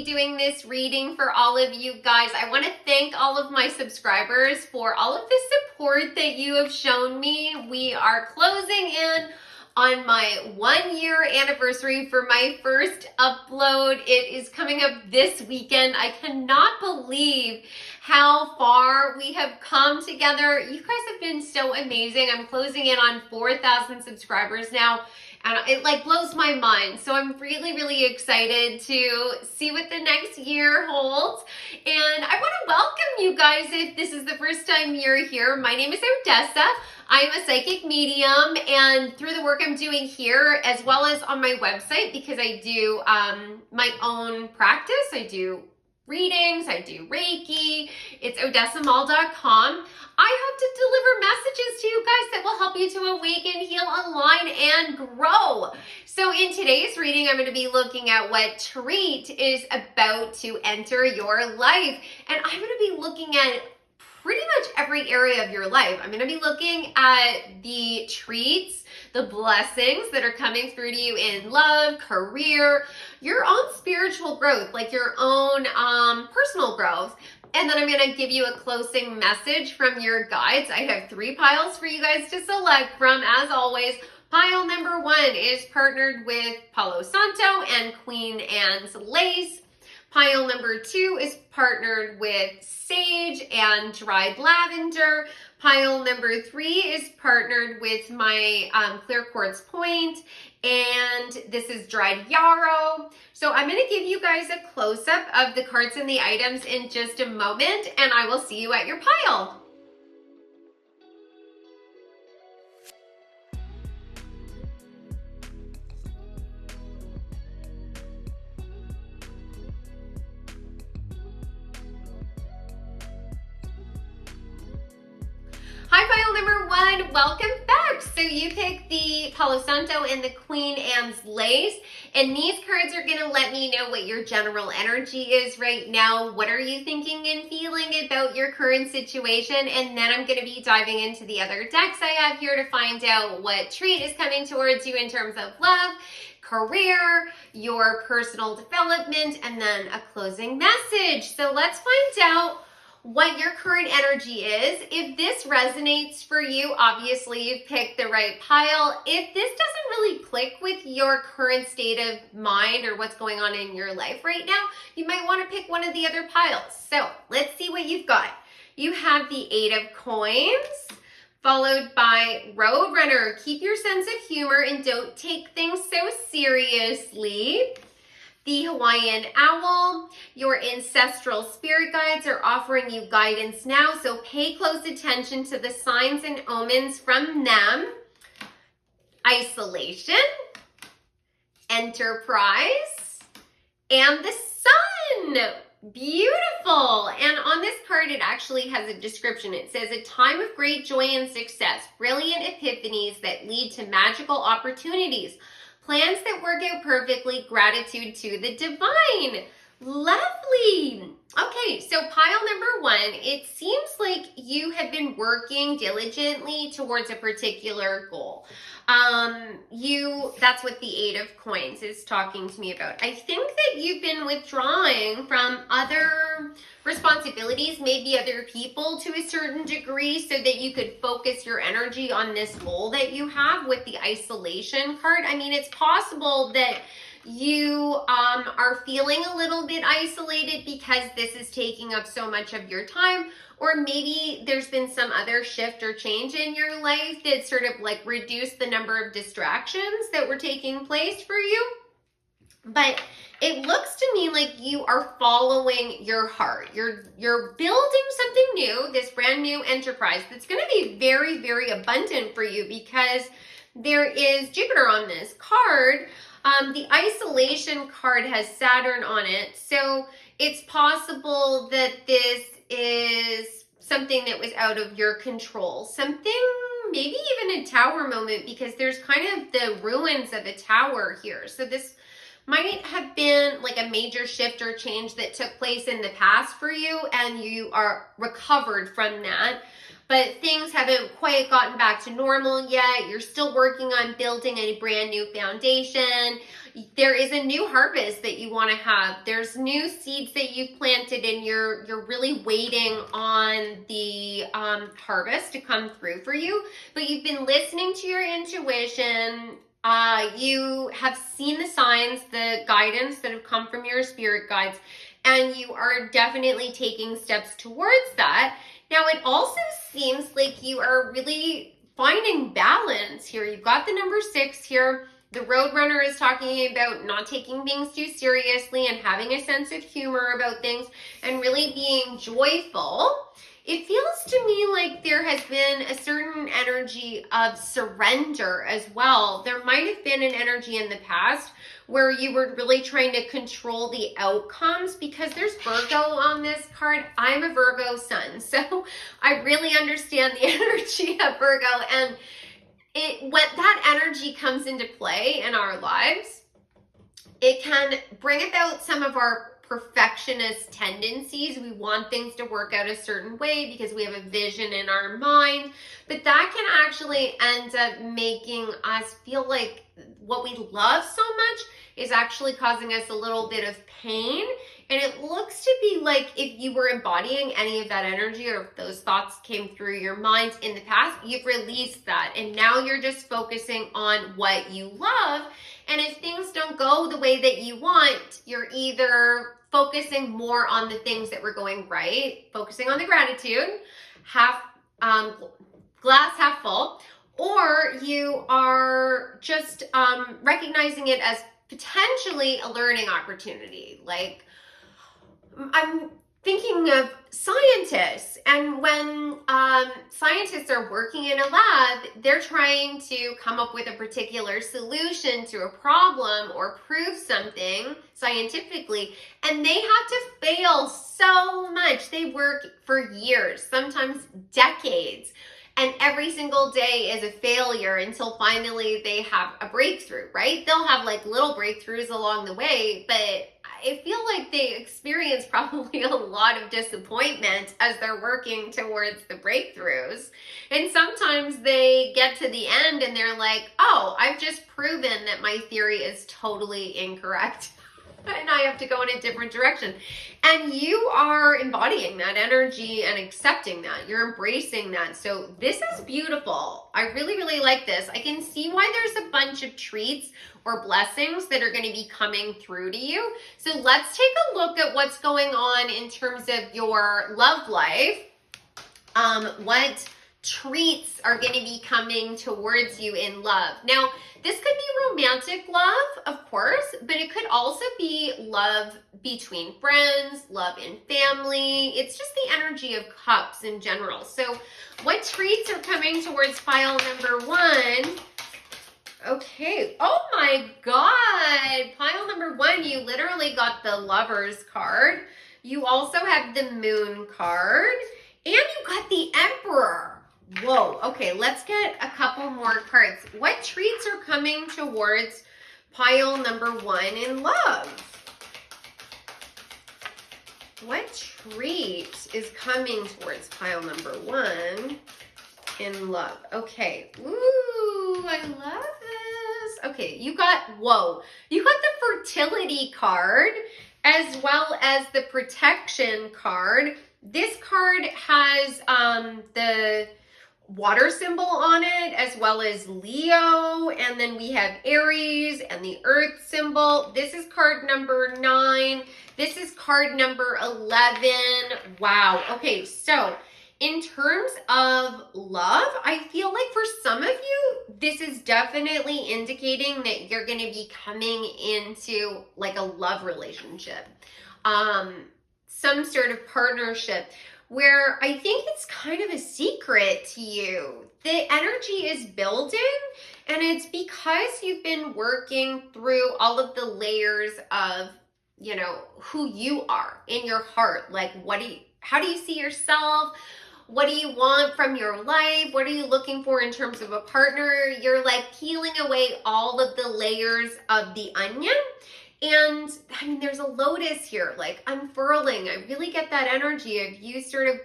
doing this reading for all of you guys. I want to thank all of my subscribers for all of the support that you have shown me. We are closing in on my 1-year anniversary for my first upload. It is coming up this weekend. I cannot believe how far we have come together. You guys have been so amazing. I'm closing in on 4,000 subscribers now, and it like blows my mind. So I'm really, really excited to see what the next year holds. And I want to welcome you guys if this is the first time you're here. My name is Odessa. I'm a psychic medium, and through the work I'm doing here, as well as on my website, because I do my own practice, I do readings, I do Reiki, it's odessamall.com. I hope to deliver messages to you guys that will help you to awaken, heal, align, and grow. So in today's reading, I'm going to be looking at what treat is about to enter your life. And I'm going to be looking at pretty much every area of your life. I'm going to be looking at the treats, the blessings that are coming through to you in love, career, your own spiritual growth, like your own personal growth. And then I'm going to give you a closing message from your guides. I have 3 piles for you guys to select from, as always. Pile number 1 is partnered with Palo Santo and Queen Anne's Lace. Pile number 2 is partnered with Sage and Dried Lavender. Pile number 3 is partnered with my Clear Quartz Point, and this is Dried Yarrow. So I'm going to give you guys a close-up of the cards and the items in just a moment, and I will see you at your pile. Hi, pile number 1, welcome back. So you picked the Palo Santo and the Queen Anne's Lace, and these cards are going to let me know what your general energy is right now. What are you thinking and feeling about your current situation? And then I'm going to be diving into the other decks I have here to find out what treat is coming towards you in terms of love, career, your personal development, and then a closing message. So let's find out what your current energy is. If this resonates for you, obviously you've picked the right pile. If this doesn't really click with your current state of mind or what's going on in your life right now, you might want to pick one of the other piles. So let's see what you've got. You have the 8 of Coins, followed by Roadrunner. Keep your sense of humor and don't take things so seriously. The Hawaiian Owl. Your ancestral spirit guides are offering you guidance now, so pay close attention to the signs and omens from them. Isolation, Enterprise, and the Sun. Beautiful. And on this card, it actually has a description. It says, a time of great joy and success, brilliant epiphanies that lead to magical opportunities. Plans that work out perfectly, gratitude to the divine. Lovely. Okay, so pile number 1, it seems like you have been working diligently towards a particular goal. That's what the 8 of Coins is talking to me about. I think that you've been withdrawing from other responsibilities, maybe other people to a certain degree, so that you could focus your energy on this goal that you have with the isolation card. I mean, it's possible that you are feeling a little bit isolated because this is taking up so much of your time, or maybe there's been some other shift or change in your life that sort of like reduced the number of distractions that were taking place for you. But it looks to me like you are following your heart. You're building something new, this brand new enterprise that's going to be very, very abundant for you, because there is Jupiter on this card. The isolation card has Saturn on it, so it's possible that this is something that was out of your control. Something, maybe even a tower moment, because there's kind of the ruins of a tower here. So this might have been like a major shift or change that took place in the past for you, and you are recovered from that. But things haven't quite gotten back to normal yet. You're still working on building a brand new foundation. There is a new harvest that you want to have. There's new seeds that you've planted and you're really waiting on the harvest to come through for you. But you've been listening to your intuition. You have seen the signs, the guidance that have come from your spirit guides, and you are definitely taking steps towards that. Now, it also seems like you are really finding balance here. You've got the number 6 here. The Roadrunner is talking about not taking things too seriously and having a sense of humor about things and really being joyful. It feels to me like there has been a certain energy of surrender as well. There might have been an energy in the past where you were really trying to control the outcomes, because there's Virgo on this card. I'm a Virgo sun, so I really understand the energy of Virgo. And when that energy comes into play in our lives, it can bring about some of our perfectionist tendencies. We want things to work out a certain way because we have a vision in our mind, but that can actually end up making us feel like what we love so much is actually causing us a little bit of pain. And it looks to be like if you were embodying any of that energy, or if those thoughts came through your mind in the past, you've released that. And now you're just focusing on what you love. And if things don't go the way that you want, you're either focusing more on the things that were going right, focusing on the gratitude, glass half full, or you are just recognizing it as potentially a learning opportunity. Like, I'm thinking of scientists, and when scientists are working in a lab, they're trying to come up with a particular solution to a problem or prove something scientifically, and they have to fail so much. They work for years, sometimes decades, and every single day is a failure until finally they have a breakthrough, right? They'll have like little breakthroughs along the way, but I feel like they experience probably a lot of disappointment as they're working towards the breakthroughs. And sometimes they get to the end and they're like, oh, I've just proven that my theory is totally incorrect. And I have to go in a different direction. And you are embodying that energy and accepting that. You're embracing that. So this is beautiful. I really, really like this. I can see why there's a bunch of treats or blessings that are going to be coming through to you. So let's take a look at what's going on in terms of your love life. What treats are going to be coming towards you in love. Now, this could be romantic love, of course, but it could also be love between friends, love in family. It's just the energy of cups in general. So what treats are coming towards pile number 1? Okay. Oh my God. Pile number 1, you literally got the Lovers card. You also have the Moon card, and you got the Emperor. Whoa. Okay, let's get a couple more cards. What treats are coming towards pile number 1 in love? What treat is coming towards pile number 1 in love? Okay. Ooh, I love this. Okay, you got the Fertility card as well as the Protection card. This card has the water symbol on it, as well as Leo, and then we have Aries and the Earth symbol. This is card number 9. This is card number 11. Wow. Okay, so in terms of love, I feel like for some of you, this is definitely indicating that you're going to be coming into like a love relationship, some sort of partnership, where I think it's kind of a secret to you. The energy is building, and it's because you've been working through all of the layers of, you know, who you are in your heart. Like, how do you see yourself? What do you want from your life? What are you looking for in terms of a partner? You're like peeling away all of the layers of the onion. And I mean, there's a lotus here, like unfurling. I really get that energy of you sort of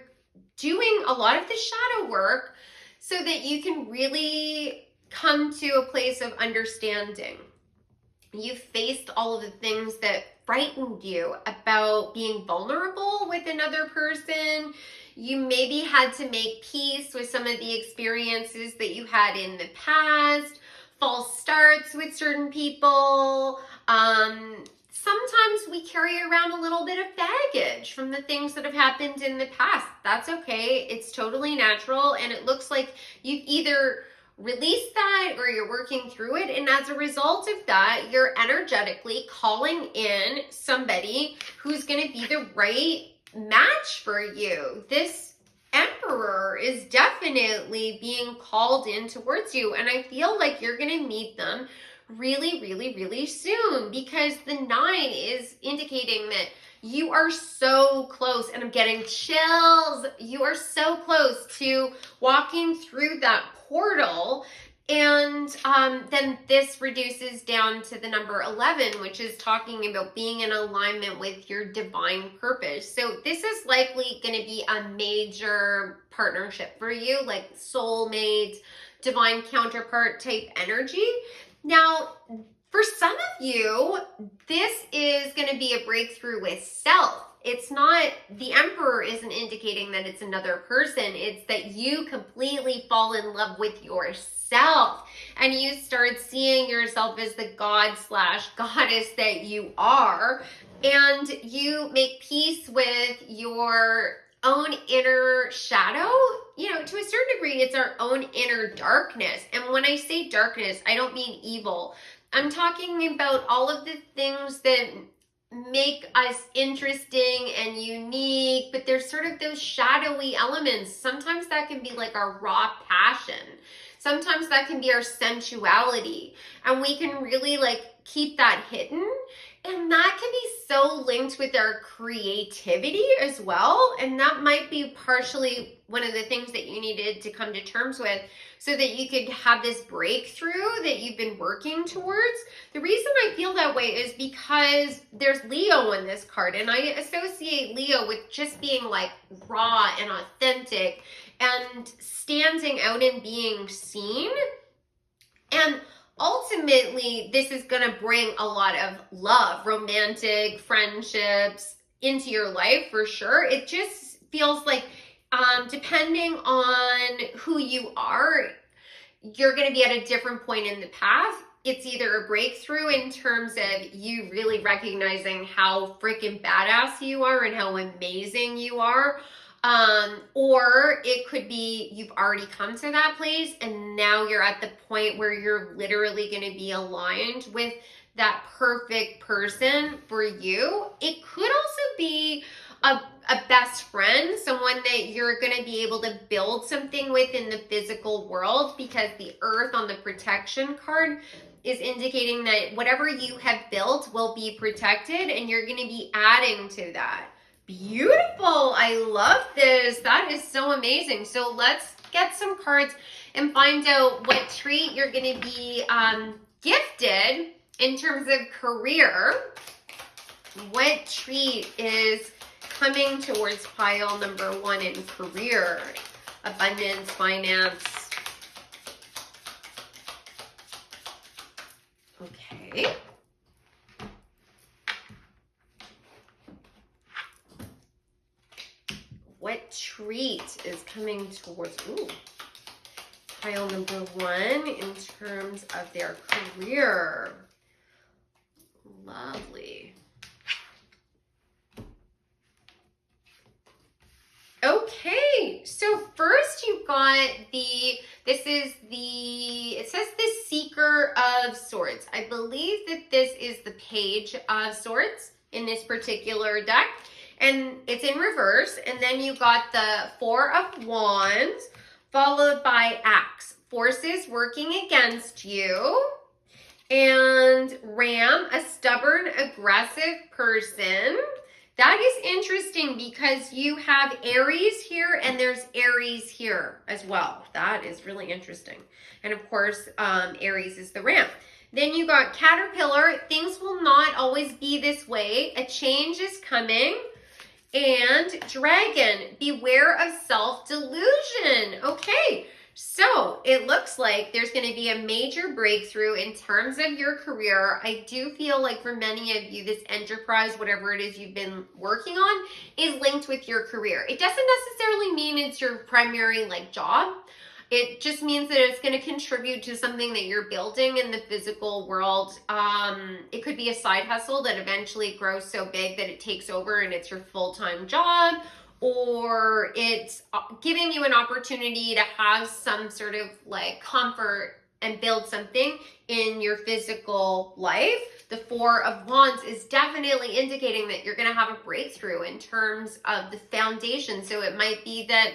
doing a lot of the shadow work so that you can really come to a place of understanding. You faced all of the things that frightened you about being vulnerable with another person. You maybe had to make peace with some of the experiences that you had in the past, false starts with certain people. Sometimes we carry around a little bit of baggage from the things that have happened in the past. That's okay. It's totally natural. And it looks like you've either released that or you're working through it. And as a result of that, you're energetically calling in somebody who's going to be the right match for you. This Emperor is definitely being called in towards you. And I feel like you're going to meet them really, really, really soon, because the 9 is indicating that you are so close, and I'm getting chills. You are so close to walking through that portal. And then this reduces down to the number 11, which is talking about being in alignment with your divine purpose. So this is likely going to be a major partnership for you, like soulmate, divine counterpart type energy. Now, for some of you, this is going to be a breakthrough with self. It's not, the Emperor isn't indicating that it's another person. It's that you completely fall in love with yourself and you start seeing yourself as the god/goddess that you are, and you make peace with your own inner shadow. You know, to a certain degree, it's our own inner darkness. And when I say darkness, I don't mean evil. I'm talking about all of the things that make us interesting and unique, but there's sort of those shadowy elements. Sometimes that can be like our raw passion. Sometimes that can be our sensuality. And we can really like keep that hidden. And that can be so linked with our creativity as well. And that might be partially one of the things that you needed to come to terms with so that you could have this breakthrough that you've been working towards. The reason I feel that way is because there's Leo in this card, and I associate Leo with just being like raw and authentic and standing out and being seen. And ultimately, this is going to bring a lot of love, romantic friendships into your life for sure. It just feels like, depending on who you are, you're going to be at a different point in the path. It's either a breakthrough in terms of you really recognizing how freaking badass you are and how amazing you are. Or it could be you've already come to that place and now you're at the point where you're literally going to be aligned with that perfect person for you. It could also be a best friend, someone that you're going to be able to build something with in the physical world, because the Earth on the protection card is indicating that whatever you have built will be protected and you're going to be adding to that. Beautiful. I love this. That is so amazing. So let's get some cards and find out what treat you're going to be gifted in terms of career. What treat is coming towards pile number 1 in career? Abundance, finance. Okay. What treat is coming towards, pile number 1 in terms of their career? Lovely. Okay, so first you got it says the Seeker of Swords. I believe that this is the Page of Swords in this particular deck. And it's in reverse. And then you got the 4 of Wands, followed by Axe. Forces working against you. And Ram, a stubborn, aggressive person. That is interesting because you have Aries here and there's Aries here as well. That is really interesting. And of course, Aries is the Ram. Then you got Caterpillar. Things will not always be this way. A change is coming. And Dragon, beware of self-delusion. Okay, So it looks like there's going to be a major breakthrough in terms of your career. I do feel like for many of you, this enterprise, whatever it is you've been working on, is linked with your career. It doesn't necessarily mean it's your primary job. It just means that it's going to contribute to something that you're building in the physical world. It could be a side hustle that eventually grows so big that it takes over and it's your full-time job, or it's giving you an opportunity to have some sort of comfort and build something in your physical life. The Four of Wands is definitely indicating that you're going to have a breakthrough in terms of the foundation. So it might be that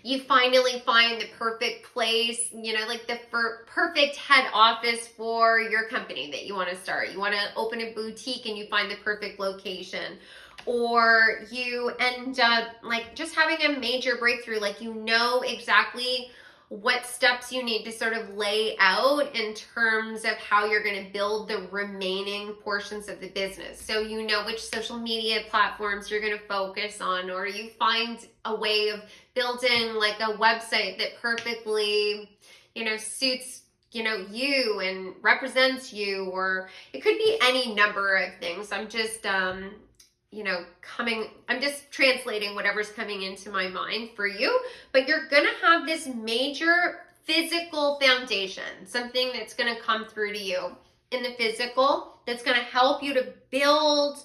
you finally find the perfect place, like the perfect head office for your company that you want to start. You want to open a boutique and you find the perfect location. Or you end up just having a major breakthrough, you know exactly what steps you need to sort of lay out in terms of how you're going to build the remaining portions of the business. So you know which social media platforms you're going to focus on, or you find a way of building a website that perfectly, suits you and represents you, or it could be any number of things. I'm just I'm just translating whatever's coming into my mind for you, but you're going to have this major physical foundation, something that's going to come through to you in the physical that's going to help you to build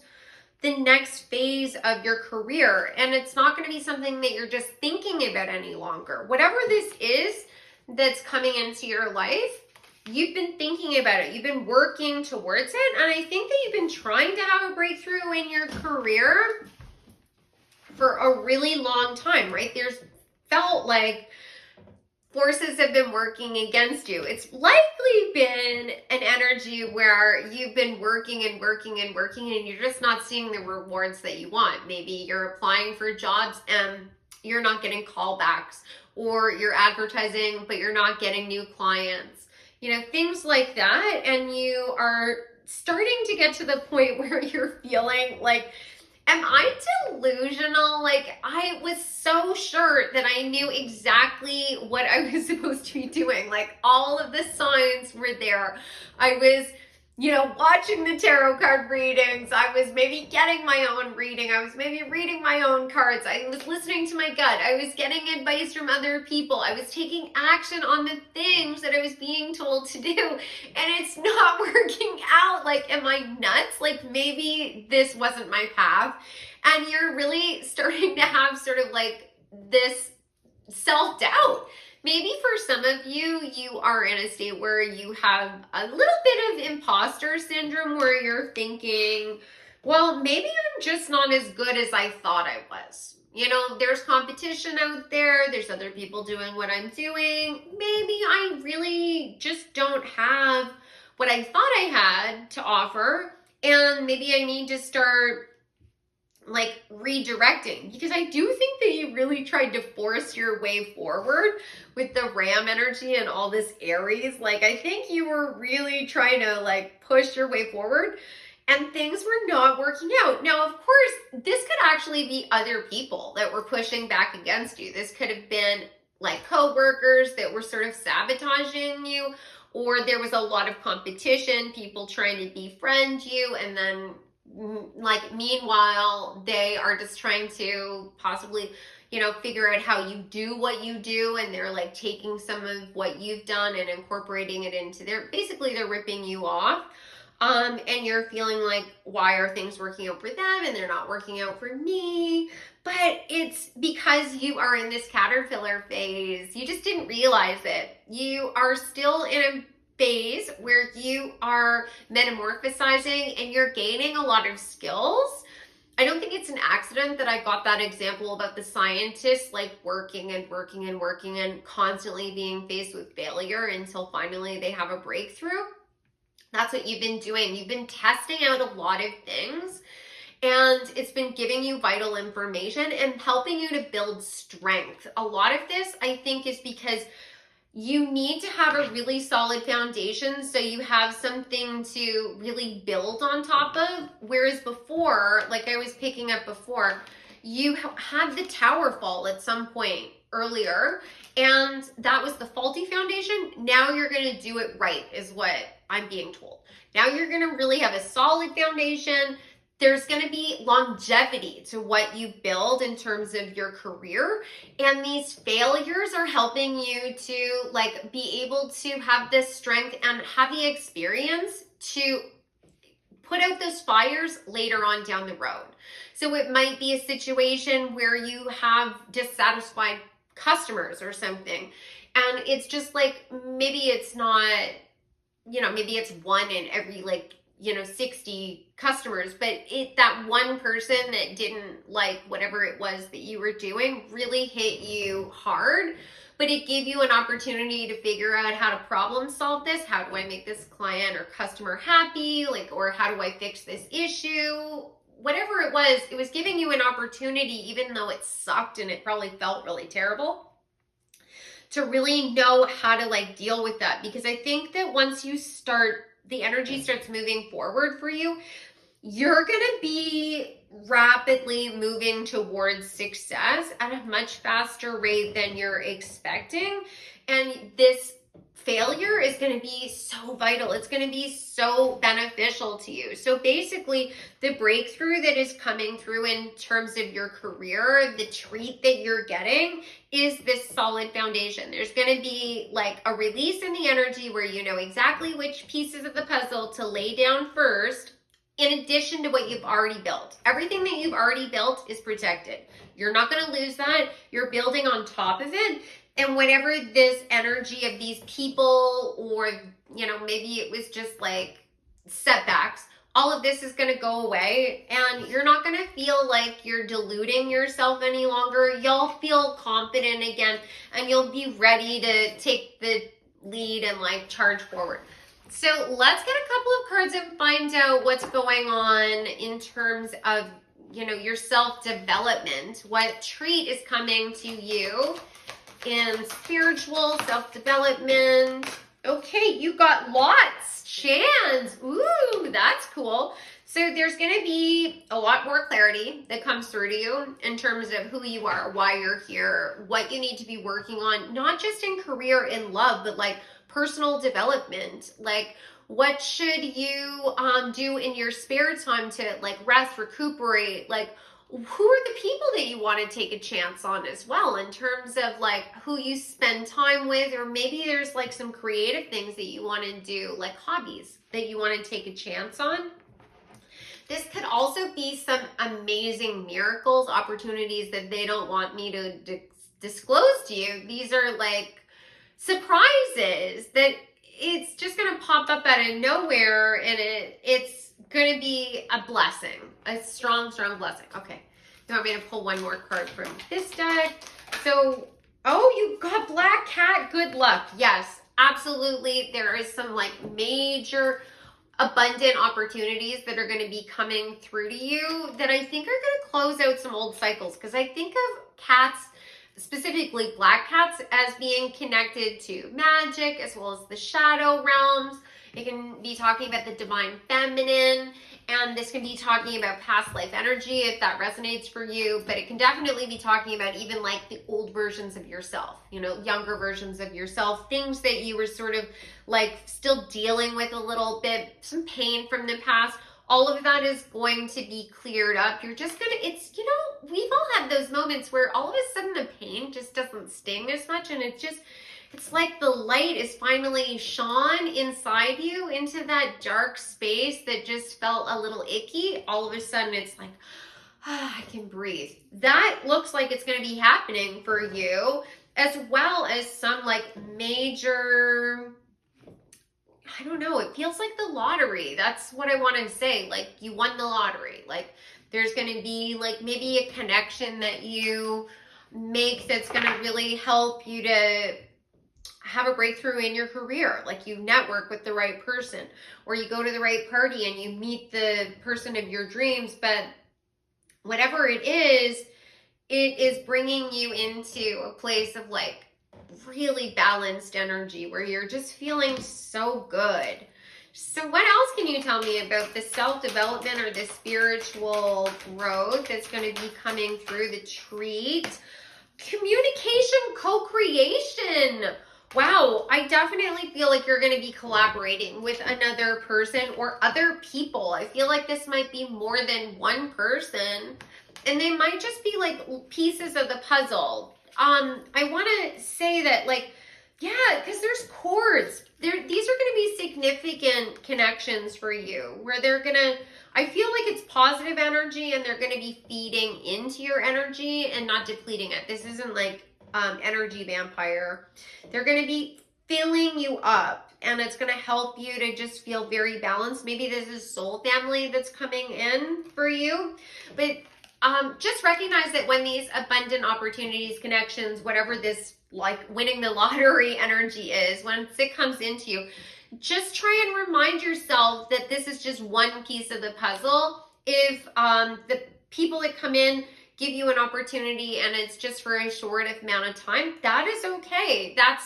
the next phase of your career. And it's not going to be something that you're just thinking about any longer. Whatever this is that's coming into your life, you've been thinking about it. You've been working towards it. And I think that you've been trying to have a breakthrough in your career for a really long time, right? There's felt like forces have been working against you. It's likely been an energy where you've been working and working and working and you're just not seeing the rewards that you want. Maybe you're applying for jobs and you're not getting callbacks, or you're advertising but you're not getting new clients. Things like that, and you are starting to get to the point where you're feeling like, am I delusional? I was so sure that I knew exactly what I was supposed to be doing. All of the signs were there. I was watching the tarot card readings. I was maybe getting my own reading. I was maybe reading my own cards. I was listening to my gut. I was getting advice from other people. I was taking action on the things that I was being told to do, and it's not working out. Am I nuts? Maybe this wasn't my path. And you're really starting to have sort of this self-doubt. Maybe for some of you, you are in a state where you have a little bit of imposter syndrome, where you're thinking, well, maybe I'm just not as good as I thought I was. There's competition out there. There's other people doing what I'm doing. Maybe I really just don't have what I thought I had to offer. And maybe I need to start redirecting, because I do think that you really tried to force your way forward with the Ram energy and all this Aries. I think you were really trying to push your way forward, and things were not working out. Now, of course, this could actually be other people that were pushing back against you. This could have been co-workers that were sort of sabotaging you, or there was a lot of competition, people trying to befriend you, and then meanwhile they are just trying to possibly figure out how you do what you do, and they're taking some of what you've done and incorporating it into they're ripping you off, and you're feeling why are things working out for them and they're not working out for me? But it's because you are in this caterpillar phase. You just didn't realize it. You are still in a phase where you are metamorphosizing and you're gaining a lot of skills. I don't think it's an accident that I got that example about the scientists working and working and working and constantly being faced with failure until finally they have a breakthrough. That's what you've been doing. You've been testing out a lot of things, and it's been giving you vital information and helping you to build strength. A lot of this, I think, is because you need to have a really solid foundation so you have something to really build on top of. Whereas before, I was picking up before, you had the tower fall at some point earlier, and that was the faulty foundation. Now you're going to do it right, is what I'm being told. Now you're going to really have a solid foundation. There's going to be longevity to what you build in terms of your career. And these failures are helping you to like be able to have this strength and have the experience to put out those fires later on down the road. So it might be a situation where you have dissatisfied customers or something, and it's just like, maybe it's not, maybe it's one in every 60 customers, but that one person that didn't like whatever it was that you were doing really hit you hard, but it gave you an opportunity to figure out how to problem solve this. How do I make this client or customer happy? Or how do I fix this issue? Whatever it was giving you an opportunity, even though it sucked and it probably felt really terrible, to really know how to deal with that. Because I think that once you start, the energy starts moving forward for you, you're going to be rapidly moving towards success at a much faster rate than you're expecting. And this failure is going to be so vital. It's going to be so beneficial to you. So basically, the breakthrough that is coming through in terms of your career, the treat that you're getting, is this solid foundation. There's going to be a release in the energy where you know exactly which pieces of the puzzle to lay down first, in addition to what you've already built. Everything that you've already built is protected. You're not going to lose that. You're building on top of it. And whatever this energy of these people, or, maybe it was just setbacks, all of this is going to go away, and you're not going to feel like you're deluding yourself any longer. You'll feel confident again, and you'll be ready to take the lead and charge forward. So let's get a couple of cards and find out what's going on in terms of, your self-development. What treat is coming to you in spiritual self-development? Okay, you got lots. Chans. Ooh, that's cool. So there's going to be a lot more clarity that comes through to you in terms of who you are, why you're here, what you need to be working on, not just in career and love, but personal development. What should you do in your spare time to rest, recuperate? Who are the people that you want to take a chance on as well, in terms of who you spend time with, or maybe there's some creative things that you want to do, hobbies that you want to take a chance on. This could also be some amazing miracles, opportunities that they don't want me to disclose to you. These are surprises that it's just going to pop up out of nowhere, and it's going to be a blessing, a strong, strong blessing. Okay, you want me to pull one more card from this deck? So, oh, you got Black Cat. Good luck. Yes, absolutely. There is some major abundant opportunities that are going to be coming through to you that I think are going to close out some old cycles, because I think of cats, specifically black cats, as being connected to magic as well as the shadow realms. It can be talking about the divine feminine, and this can be talking about past life energy if that resonates for you, but it can definitely be talking about even the old versions of yourself, younger versions of yourself, things that you were sort of still dealing with a little bit, some pain from the past. All of that is going to be cleared up. You're just gonna, we've all had those moments where all of a sudden the pain just doesn't sting as much, and it's like the light is finally shone inside you into that dark space that just felt a little icky. All of a sudden it's I can breathe. That looks like it's going to be happening for you, as well as some major, I don't know, it feels like the lottery. That's what I want to say. You won the lottery. There's going to be maybe a connection that you make that's going to really help you to have a breakthrough in your career. You network with the right person, or you go to the right party and you meet the person of your dreams. But whatever it is bringing you into a place of really balanced energy where you're just feeling so good. So what else can you tell me about the self-development or the spiritual growth that's going to be coming through the treat? Communication, co-creation. in. Wow, I definitely feel like you're going to be collaborating with another person or other people. I feel like this might be more than one person, and they might just be like pieces of the puzzle. I want to say that, like, yeah, because there's chords. These are going to be significant connections for you where they're going to, I feel like it's positive energy and they're going to be feeding into your energy and not depleting it. This isn't like energy vampire. They're going to be filling you up and it's going to help you to just feel very balanced. Maybe this is soul family that's coming in for you, but just recognize that when these abundant opportunities, connections, whatever this like winning the lottery energy is, once it comes into you, just try and remind yourself that this is just one piece of the puzzle. If the people that come in give you an opportunity and it's just for a short amount of time, that is okay. That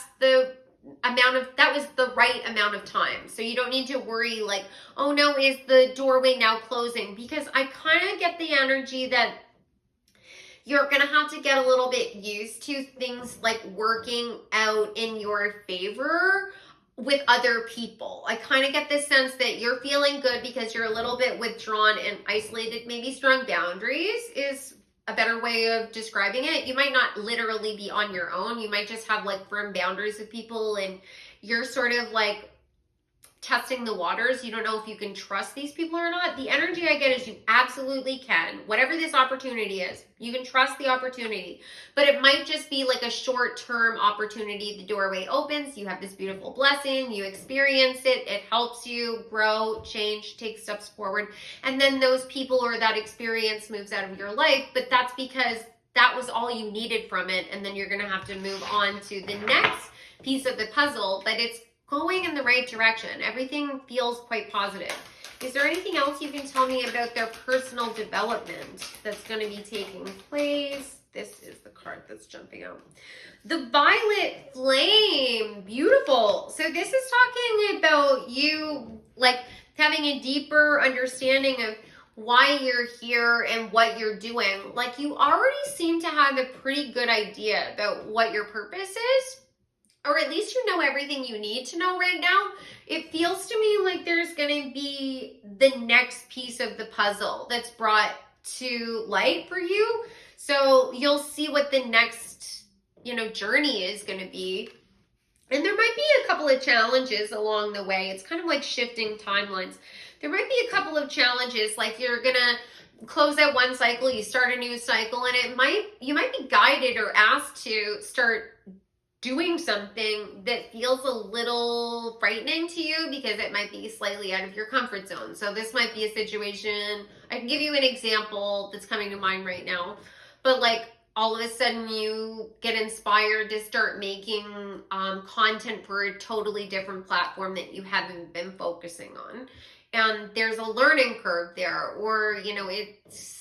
was the right amount of time. So you don't need to worry like, oh no, is the doorway now closing? Because I kind of get the energy that you're going to have to get a little bit used to things like working out in your favor with other people. I kind of get this sense that you're feeling good because you're a little bit withdrawn and isolated. Maybe strong boundaries is a better way of describing it. You might not literally be on your own. You might just have like firm boundaries with people and you're sort of like testing the waters. You don't know if you can trust these people or not. The energy I get is you absolutely can. Whatever this opportunity is, you can trust the opportunity. But it might just be like a short-term opportunity. The doorway opens, you have this beautiful blessing, you experience it, it helps you grow, change, take steps forward. And then those people or that experience moves out of your life, but that's because that was all you needed from it. And then you're going to have to move on to the next piece of the puzzle, but it's going in the right direction. Everything feels quite positive. Is there anything else you can tell me about their personal development that's going to be taking place? This is the card that's jumping out. The Violet Flame. Beautiful. So this is talking about you like having a deeper understanding of why you're here and what you're doing. Like you already seem to have a pretty good idea about what your purpose is. Or at least you know everything you need to know right now. It feels to me like there's going to be the next piece of the puzzle that's brought to light for you. So you'll see what the next, journey is going to be. And there might be a couple of challenges along the way. It's kind of like shifting timelines. There might be a couple of challenges, like you're going to close out one cycle, you start a new cycle, and you might be guided or asked to start doing something that feels a little frightening to you because it might be slightly out of your comfort zone. So this might be a situation, I can give you an example that's coming to mind right now, but like all of a sudden you get inspired to start making content for a totally different platform that you haven't been focusing on. And there's a learning curve there, or, it's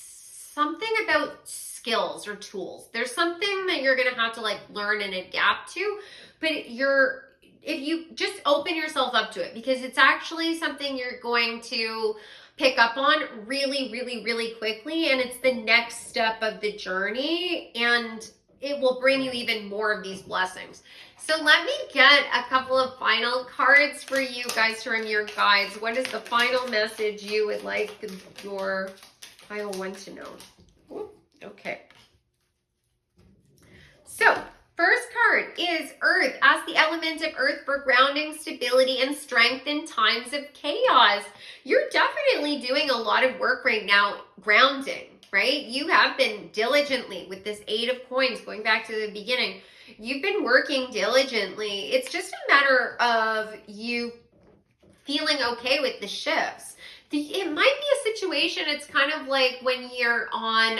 something about skills or tools. There's something that you're going to have to like learn and adapt to, but if you just open yourself up to it, because it's actually something you're going to pick up on really, really, really quickly. And it's the next step of the journey and it will bring you even more of these blessings. So let me get a couple of final cards for you guys from your guides. What is the final message you would like your final one to know? Ooh. Okay. So, first card is Earth. Ask the element of Earth for grounding, stability, and strength in times of chaos. You're definitely doing a lot of work right now grounding, right? You have been diligently with this 8 of coins, going back to the beginning. You've been working diligently. It's just a matter of you feeling okay with the shifts. It might be a situation, it's kind of like when you're on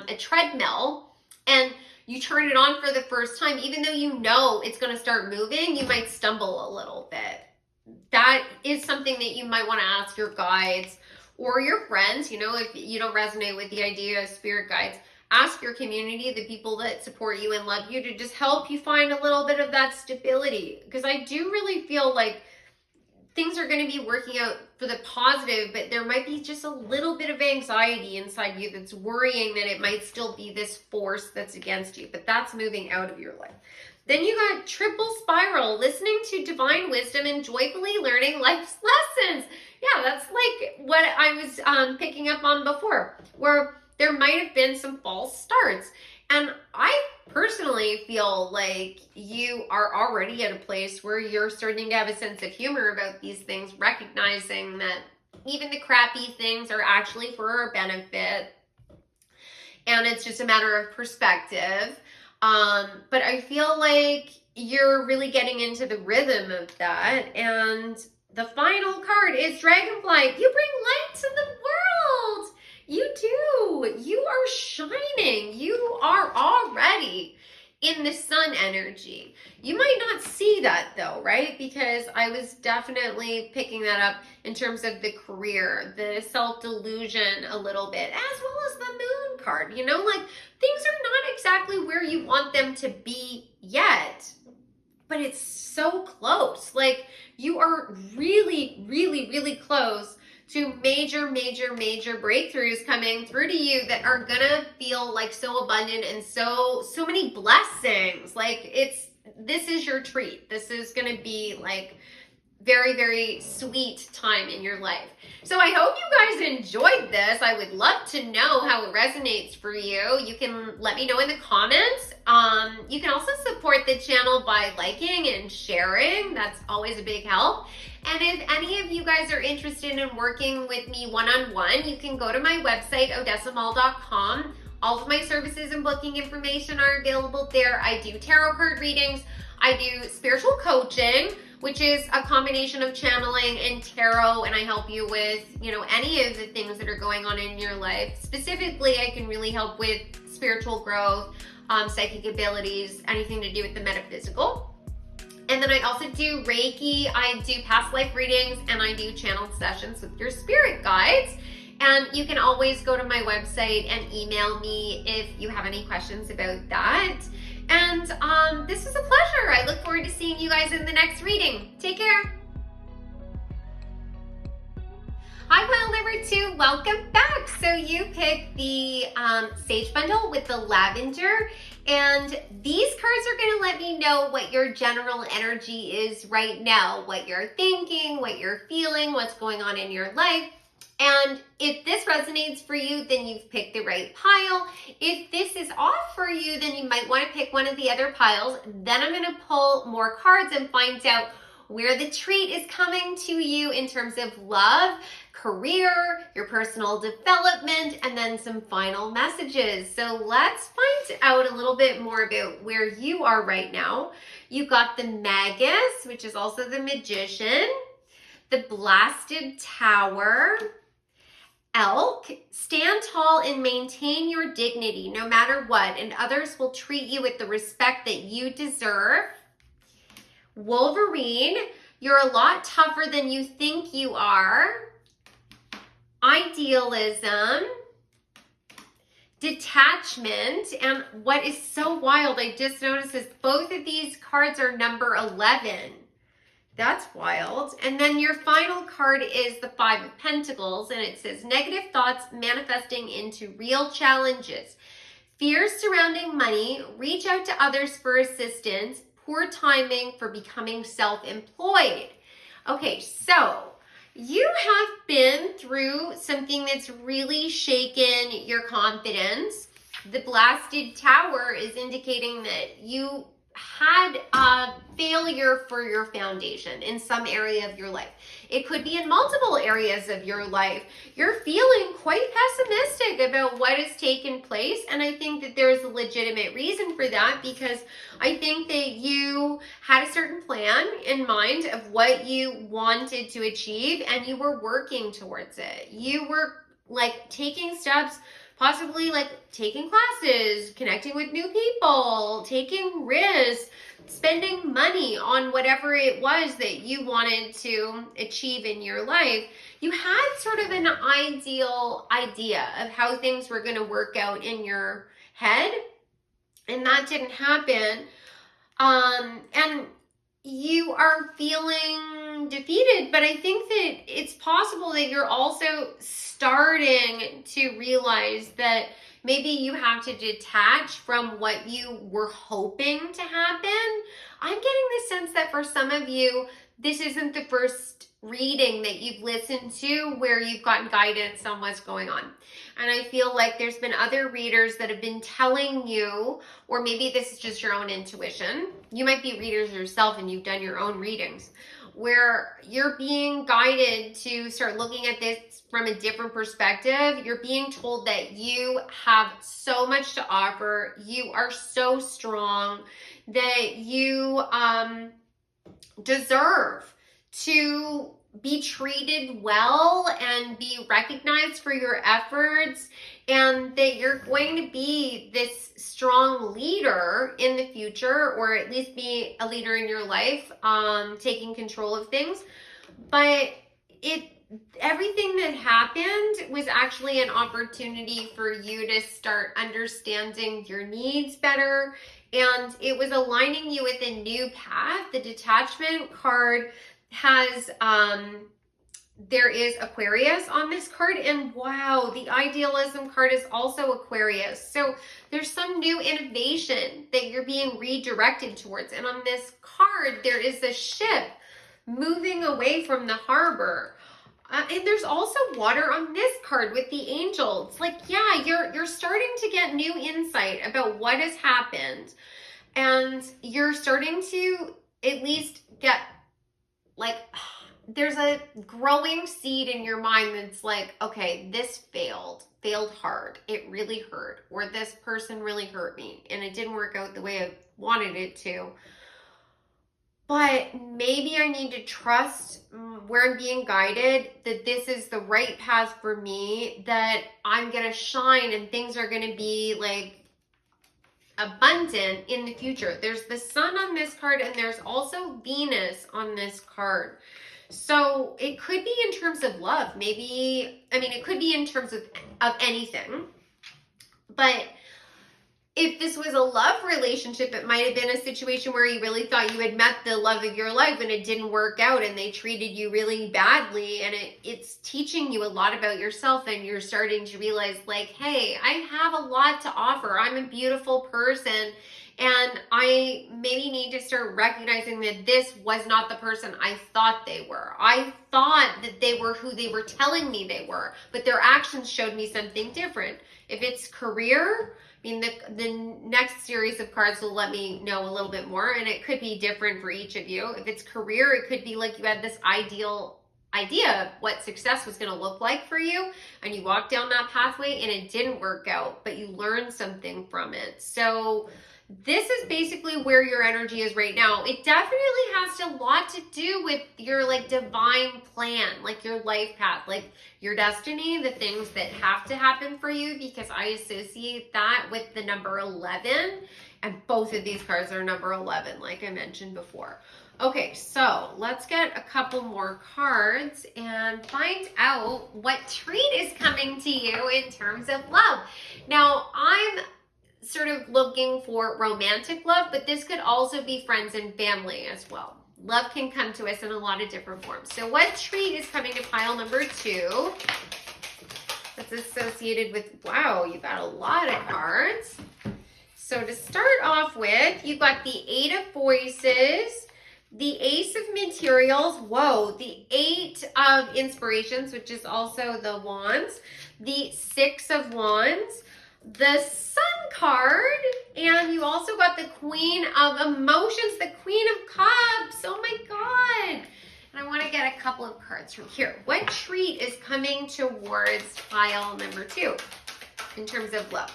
a treadmill and you turn it on for the first time, even though you know it's going to start moving, you might stumble a little bit. That is something that you might want to ask your guides or your friends, if you don't resonate with the idea of spirit guides. Ask your community, the people that support you and love you, to just help you find a little bit of that stability. Because I do really feel like things are going to be working out for the positive, but there might be just a little bit of anxiety inside you that's worrying that it might still be this force that's against you, but that's moving out of your life. Then you got triple spiral, listening to divine wisdom and joyfully learning life's lessons. Yeah, that's like what I was picking up on before, where there might have been some false starts. And I personally feel like you are already at a place where you're starting to have a sense of humor about these things, recognizing that even the crappy things are actually for our benefit. And it's just a matter of perspective. But I feel like you're really getting into the rhythm of that. And the final card is Dragonflight. You bring light to the world. You do. You are shining. You are already in the sun energy. You might not see that though, right? Because I was definitely picking that up in terms of the career, the self-delusion a little bit, as well as the moon card. You know, like things are not exactly where you want them to be yet, but it's so close. Like you are really, really, really close to major breakthroughs coming through to you that are gonna feel like so abundant and so many blessings. Like this is your treat. This is gonna be like very, very sweet time in your life. So I hope you guys enjoyed this. I would love to know how it resonates for you. You can let me know in the comments. You can also support the channel by liking and sharing. That's always a big help. And if any of you guys are interested in working with me one-on-one, you can go to my website, odessamall.com. All of my services and booking information are available there. I do tarot card readings. I do spiritual coaching, which is a combination of channeling and tarot, and I help you with, you know, any of the things that are going on in your life. Specifically, I can really help with spiritual growth, psychic abilities, anything to do with the metaphysical. And then I also do Reiki, I do past life readings, and I do channeled sessions with your spirit guides. And you can always go to my website and email me if you have any questions about that. And this was a pleasure. I look forward to seeing you guys in the next reading. Take care. Hi, Wild Number 2, welcome back. So you picked the Sage Bundle with the lavender, and these cards are gonna let me know what your general energy is right now, what you're thinking, what you're feeling, what's going on in your life. And if this resonates for you, then you've picked the right pile. If this is off for you, then you might want to pick one of the other piles. Then I'm going to pull more cards and find out where the treat is coming to you in terms of love, career, your personal development, and then some final messages. So let's find out a little bit more about where you are right now. You've got the Magus, which is also the Magician, the Blasted Tower, Elk, stand tall and maintain your dignity no matter what, and others will treat you with the respect that you deserve. Wolverine, you're a lot tougher than you think you are. Idealism, detachment, and what is so wild, I just noticed, is both of these cards are number 11. That's wild. And then your final card is the Five of Pentacles, and it says negative thoughts manifesting into real challenges. Fears surrounding money, reach out to others for assistance, poor timing for becoming self-employed. Okay, so you have been through something that's really shaken your confidence. The Blasted Tower is indicating that you had a failure for your foundation in some area of your life. It could be in multiple areas of your life. You're feeling quite pessimistic about what has taken place, and I think that there's a legitimate reason for that, because I think that you had a certain plan in mind of what you wanted to achieve, and you were working towards it. You were like taking steps, possibly like taking classes, connecting with new people, taking risks, spending money on whatever it was that you wanted to achieve in your life. You had sort of an ideal idea of how things were going to work out in your head, and that didn't happen. And you are feeling defeated, but I think that it's possible that you're also starting to realize that maybe you have to detach from what you were hoping to happen. I'm getting the sense that for some of you, this isn't the first reading that you've listened to where you've gotten guidance on what's going on. And I feel like there's been other readers that have been telling you, or maybe this is just your own intuition. You might be readers yourself and you've done your own readings, where you're being guided to start looking at this from a different perspective. You're being told that you have so much to offer. You are so strong, that you deserve to be treated well and be recognized for your efforts, and that you're going to be this strong leader in the future, or at least be a leader in your life, taking control of things. But everything that happened was actually an opportunity for you to start understanding your needs better, and it was aligning you with a new path. The detachment card has there is Aquarius on this card, and wow, the idealism card is also Aquarius. So there's some new innovation that you're being redirected towards. And on this card, there is a ship moving away from the harbor. And there's also water on this card with the angels. Like, yeah, you're starting to get new insight about what has happened. And you're starting to at least get, like, there's a growing seed in your mind that's like, okay, this failed hard. It really hurt. Or this person really hurt me and it didn't work out the way I wanted it to. But maybe I need to trust where I'm being guided, that this is the right path for me, that I'm going to shine and things are going to be like abundant in the future. There's the sun on this card, and there's also Venus on this card. So it could be in terms of love. Maybe, I mean, it could be in terms of anything. But if this was a love relationship, it might have been a situation where you really thought you had met the love of your life and it didn't work out and they treated you really badly, and it's teaching you a lot about yourself, and you're starting to realize, like, hey, I have a lot to offer. I'm a beautiful person, and I maybe need to start recognizing that this was not the person I thought they were. I thought that they were who they were telling me they were, but their actions showed me something different. If it's career, I mean, the next series of cards will let me know a little bit more, and it could be different for each of you. If it's career, it could be like you had this ideal idea of what success was going to look like for you, and you walked down that pathway and it didn't work out, but you learned something from it. So this is basically where your energy is right now. It definitely has a lot to do with your like divine plan, like your life path, like your destiny, the things that have to happen for you, because I associate that with the number 11, and both of these cards are number 11, like I mentioned before. Okay, so let's get a couple more cards and find out what treat is coming to you in terms of love. Now, I'm sort of looking for romantic love, but this could also be friends and family as well. Love can come to us in a lot of different forms. So what treat is coming to pile number 2? That's associated with, wow, you got a lot of cards. So to start off with, you've got the 8 of Voices, the Ace of Materials, whoa, the 8 of Inspirations, which is also the Wands, the 6 of Wands, the Sun card, and you also got the Queen of Emotions, the Queen of Cups. Oh my God. And I want to get a couple of cards from here. What treat is coming towards pile number 2 in terms of love?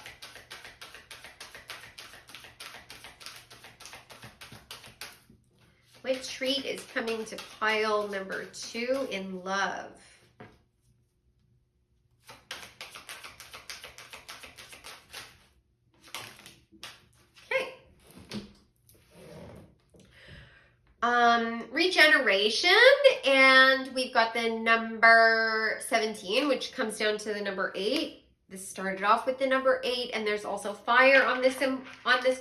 What treat is coming to pile number 2 in love? Regeneration, and we've got the number 17, which comes down to the number 8. This started off with the number 8, and there's also fire on this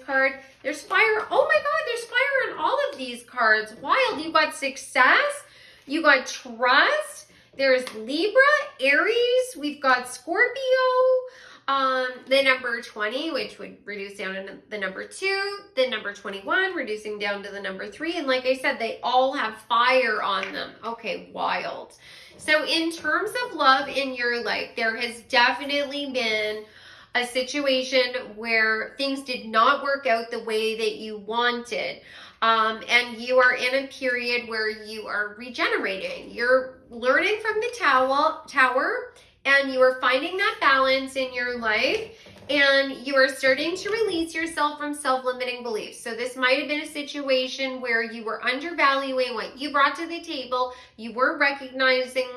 card. There's fire. Oh my God, there's fire on all of these cards. Wild. You've got success, You got trust. There's Libra, Aries. We've got Scorpio. The number 20, which would reduce down to the number 2, the number 21, reducing down to the number 3. And like I said, they all have fire on them. Okay, wild. So in terms of love in your life, there has definitely been a situation where things did not work out the way that you wanted. And you are in a period where you are regenerating. You're learning from the tower, and you are finding that balance in your life, and you are starting to release yourself from self-limiting beliefs. So this might have been a situation where you were undervaluing what you brought to the table. You weren't recognizing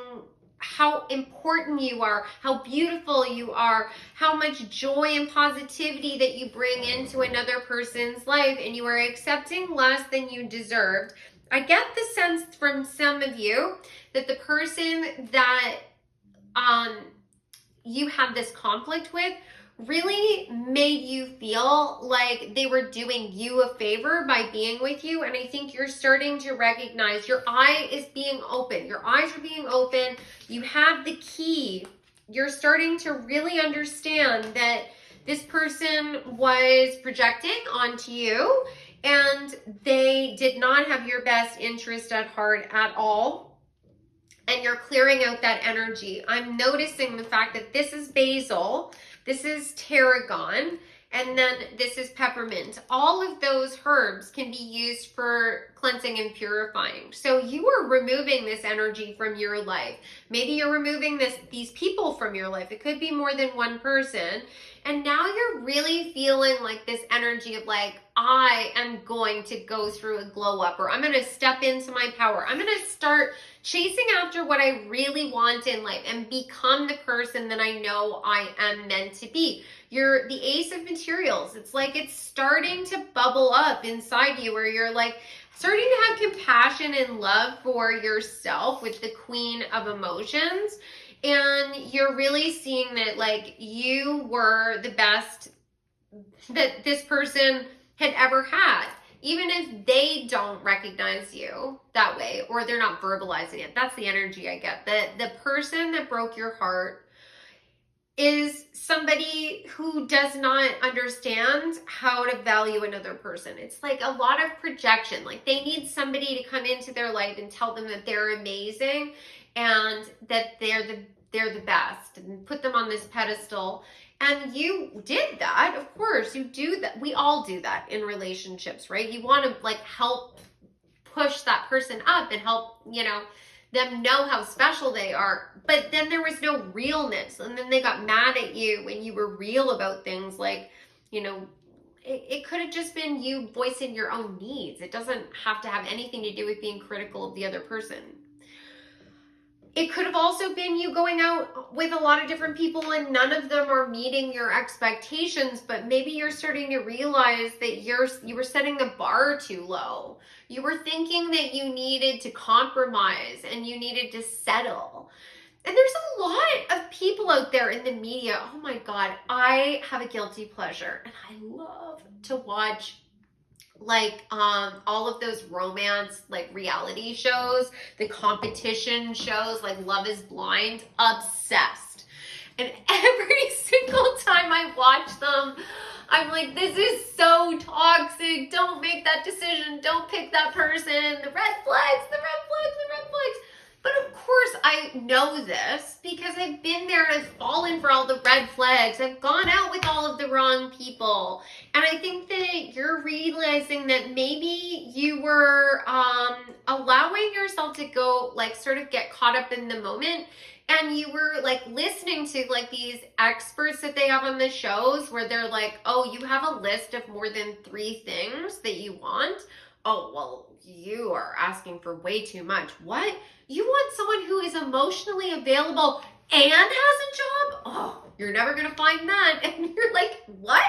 how important you are, how beautiful you are, how much joy and positivity that you bring into another person's life, and you are accepting less than you deserved. I get the sense from some of you that the person that you had this conflict with really made you feel like they were doing you a favor by being with you. And I think you're starting to recognize your eye is being open. Your eyes are being open. You have the key. You're starting to really understand that this person was projecting onto you and they did not have your best interest at heart at all. And you're clearing out that energy. I'm noticing the fact that this is basil, this is tarragon, and then this is peppermint. All of those herbs can be used for cleansing and purifying. So you are removing this energy from your life. Maybe you're removing these people from your life. It could be more than one person. And now you're really feeling like this energy of like, I am going to go through a glow up, or I'm going to step into my power. I'm going to start chasing after what I really want in life and become the person that I know I am meant to be. You're the Ace of Materials. It's like it's starting to bubble up inside you where you're like starting to have compassion and love for yourself with the Queen of Emotions. And you're really seeing that like you were the best that this person had ever had. Even if they don't recognize you that way or they're not verbalizing it. That's the energy I get. The person that broke your heart is somebody who does not understand how to value another person. It's like a lot of projection. Like they need somebody to come into their life and tell them that they're amazing and that they're the best and put them on this pedestal. And you did that. Of course, you do that. We all do that in relationships, right? You want to like help push that person up and help, them know how special they are. But then there was no realness. And then they got mad at you when you were real about things like, it could have just been you voicing your own needs. It doesn't have to have anything to do with being critical of the other person. It could have also been you going out with a lot of different people and none of them are meeting your expectations, but maybe you're starting to realize that you were setting the bar too low. You were thinking that you needed to compromise and you needed to settle. And there's a lot of people out there in the media. Oh my God, I have a guilty pleasure and I love to watch like all of those romance like reality shows, the competition shows like Love is Blind, obsessed. And every single time I watch them, I'm like, this is so toxic. Don't make that decision. Don't pick that person. The red flags, the red flags, the red flags. But of course I know this because I've been there and I've fallen for all the red flags. I've gone out with all of the wrong people. And I think that you're realizing that maybe you were allowing yourself to go like sort of get caught up in the moment. And you were like listening to like these experts that they have on the shows where they're like, oh, you have a list of more than 3 things that you want. Oh, well, you are asking for way too much. What? You want someone who is emotionally available and has a job? Oh, you're never going to find that. And you're like, what?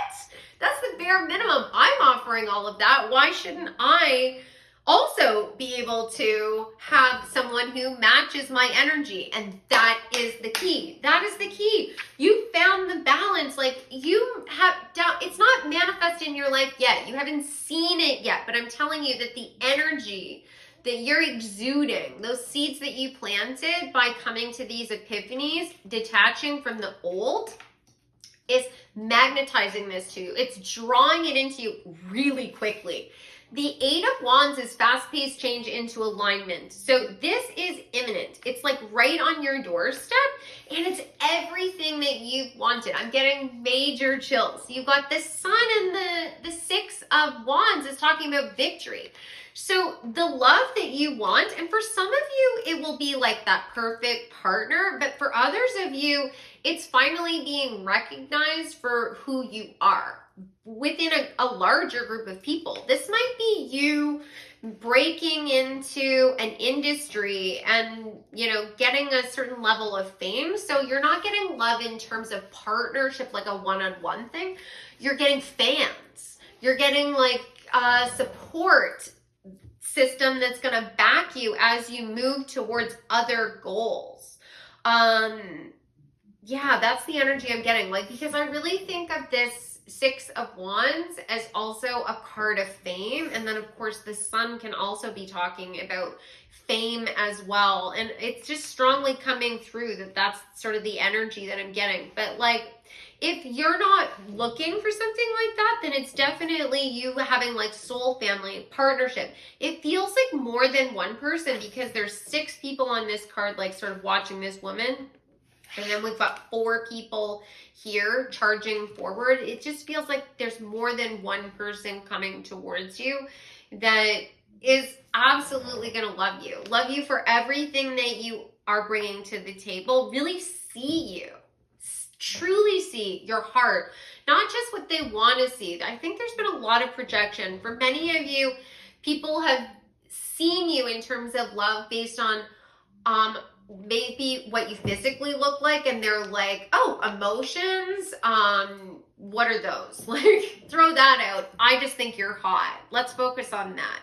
That's the bare minimum. I'm offering all of that. Why shouldn't I also be able to have someone who matches my energy? And that is the key. That is the key. You found the balance. Like you have, it's not manifest in your life yet. You haven't seen it yet, but I'm telling you that the energy that you're exuding, those seeds that you planted by coming to these epiphanies, detaching from the old, is magnetizing this to you. It's drawing it into you really quickly. The Eight of Wands is fast-paced change into alignment. So this is imminent. It's like right on your doorstep, and it's everything that you've wanted. I'm getting major chills. You've got the Sun, and the Six of Wands is talking about victory. So the love that you want, and for some of you, it will be like that perfect partner, but for others of you, it's finally being recognized for who you are within a larger group of people. This might be you breaking into an industry and, you know, getting a certain level of fame. So you're not getting love in terms of partnership, like a one-on-one thing. You're getting fans. You're getting like a support system that's going to back you as you move towards other goals. Yeah, that's the energy I'm getting. Like, because I really think of this Six of Wands as also a card of fame. And then, of course, the Sun can also be talking about fame as well. And it's just strongly coming through that that's sort of the energy that I'm getting. But, like, if you're not looking for something like that, then it's definitely you having like soul family, partnership. It feels like more than one person because there's 6 people on this card, like sort of watching this woman. And then we've got 4 people here charging forward. It just feels like there's more than one person coming towards you that is absolutely going to love you. Love you for everything that you are bringing to the table. Really see you. Truly see your heart, not just what they want to see. I think there's been a lot of projection. For many of you, people have seen you in terms of love based on maybe what you physically look like, and they're like, oh, emotions, what are those? Like, throw that out. I just think you're hot. Let's focus on that.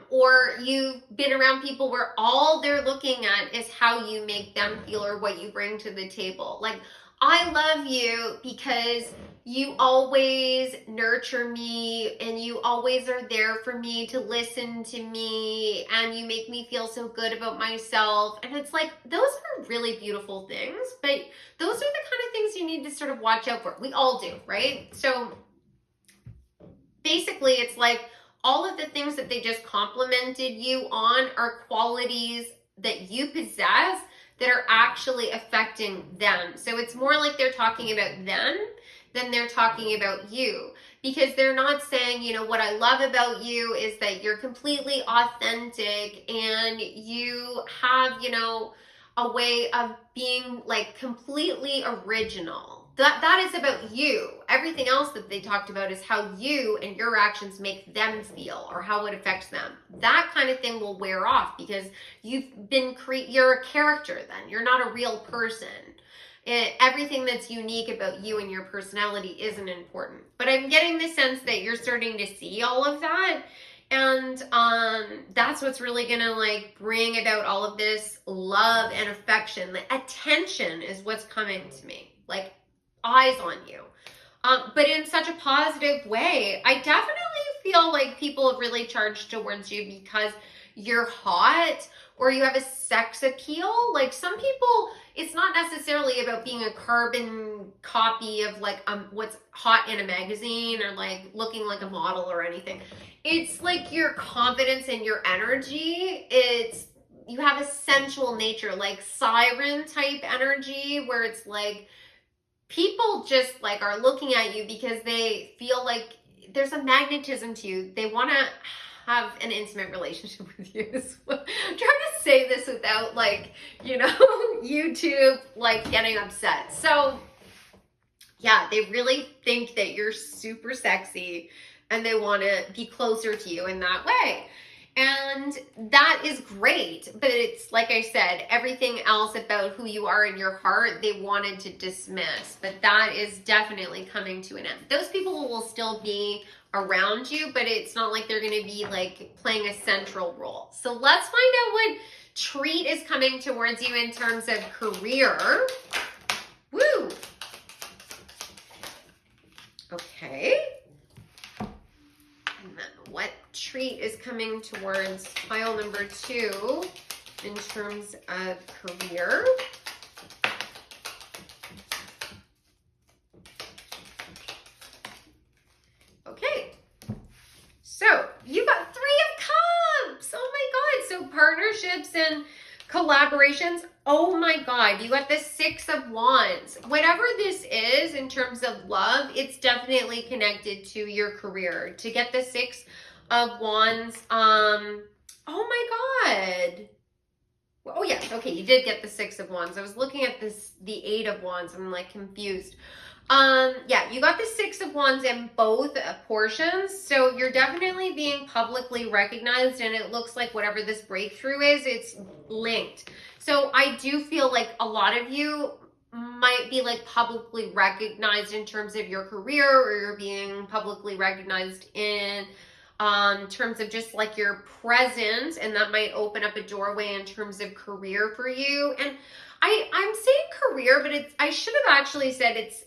Or you've been around people where all they're looking at is how you make them feel or what you bring to the table. Like, I love you because you always nurture me and you always are there for me to listen to me and you make me feel so good about myself. And it's like, those are really beautiful things, but those are the kind of things you need to sort of watch out for. We all do, right? So basically it's like, all of the things that they just complimented you on are qualities that you possess that are actually affecting them. So it's more like they're talking about them than they're talking about you, because they're not saying, you know, what I love about you is that you're completely authentic and you have, you know, a way of being like completely original. That is about you. Everything else that they talked about is how you and your actions make them feel or how it affects them. That kind of thing will wear off because you're a character then. You're not a real person. Everything that's unique about you and your personality isn't important. But I'm getting the sense that you're starting to see all of that. And that's what's really gonna like bring about all of this love and affection. The attention is what's coming to me. Like, eyes on you, but in such a positive way. I definitely feel like people have really charged towards you because you're hot or you have a sex appeal. Like, some people, it's not necessarily about being a carbon copy of like what's hot in a magazine or like looking like a model or anything. It's like your confidence and your energy. You have a sensual nature, like siren type energy, where it's like people just like are looking at you because they feel like there's a magnetism to you. They want to have an intimate relationship with you. I'm trying to say this without like, you know, YouTube like getting upset. So yeah, they really think that you're super sexy and they want to be closer to you in that way. And that is great, but it's like I said, everything else about who you are in your heart, they wanted to dismiss, but that is definitely coming to an end. Those people will still be around you, but it's not like they're going to be like playing a central role. So let's find out what treat is coming towards you in terms of career. Woo! Okay. And what treat is coming towards pile number 2 in terms of career? Okay, so you got 3 of Cups. Oh my God. So partnerships and collaborations. Oh my God, you got the 6 of Wands. Whatever this is in terms of love, it's definitely connected to your career. To get the 6 of Wands, oh my God. Oh yes, okay, you did get the 6 of Wands. I was looking at the 8 of Wands. I'm like confused. Yeah, you got the 6 of Wands in both portions, so you're definitely being publicly recognized, and it looks like whatever this breakthrough is, it's linked. So I do feel like a lot of you might be like publicly recognized in terms of your career, or you're being publicly recognized in terms of just like your presence, and that might open up a doorway in terms of career for you. And I'm saying career, but I should have actually said it's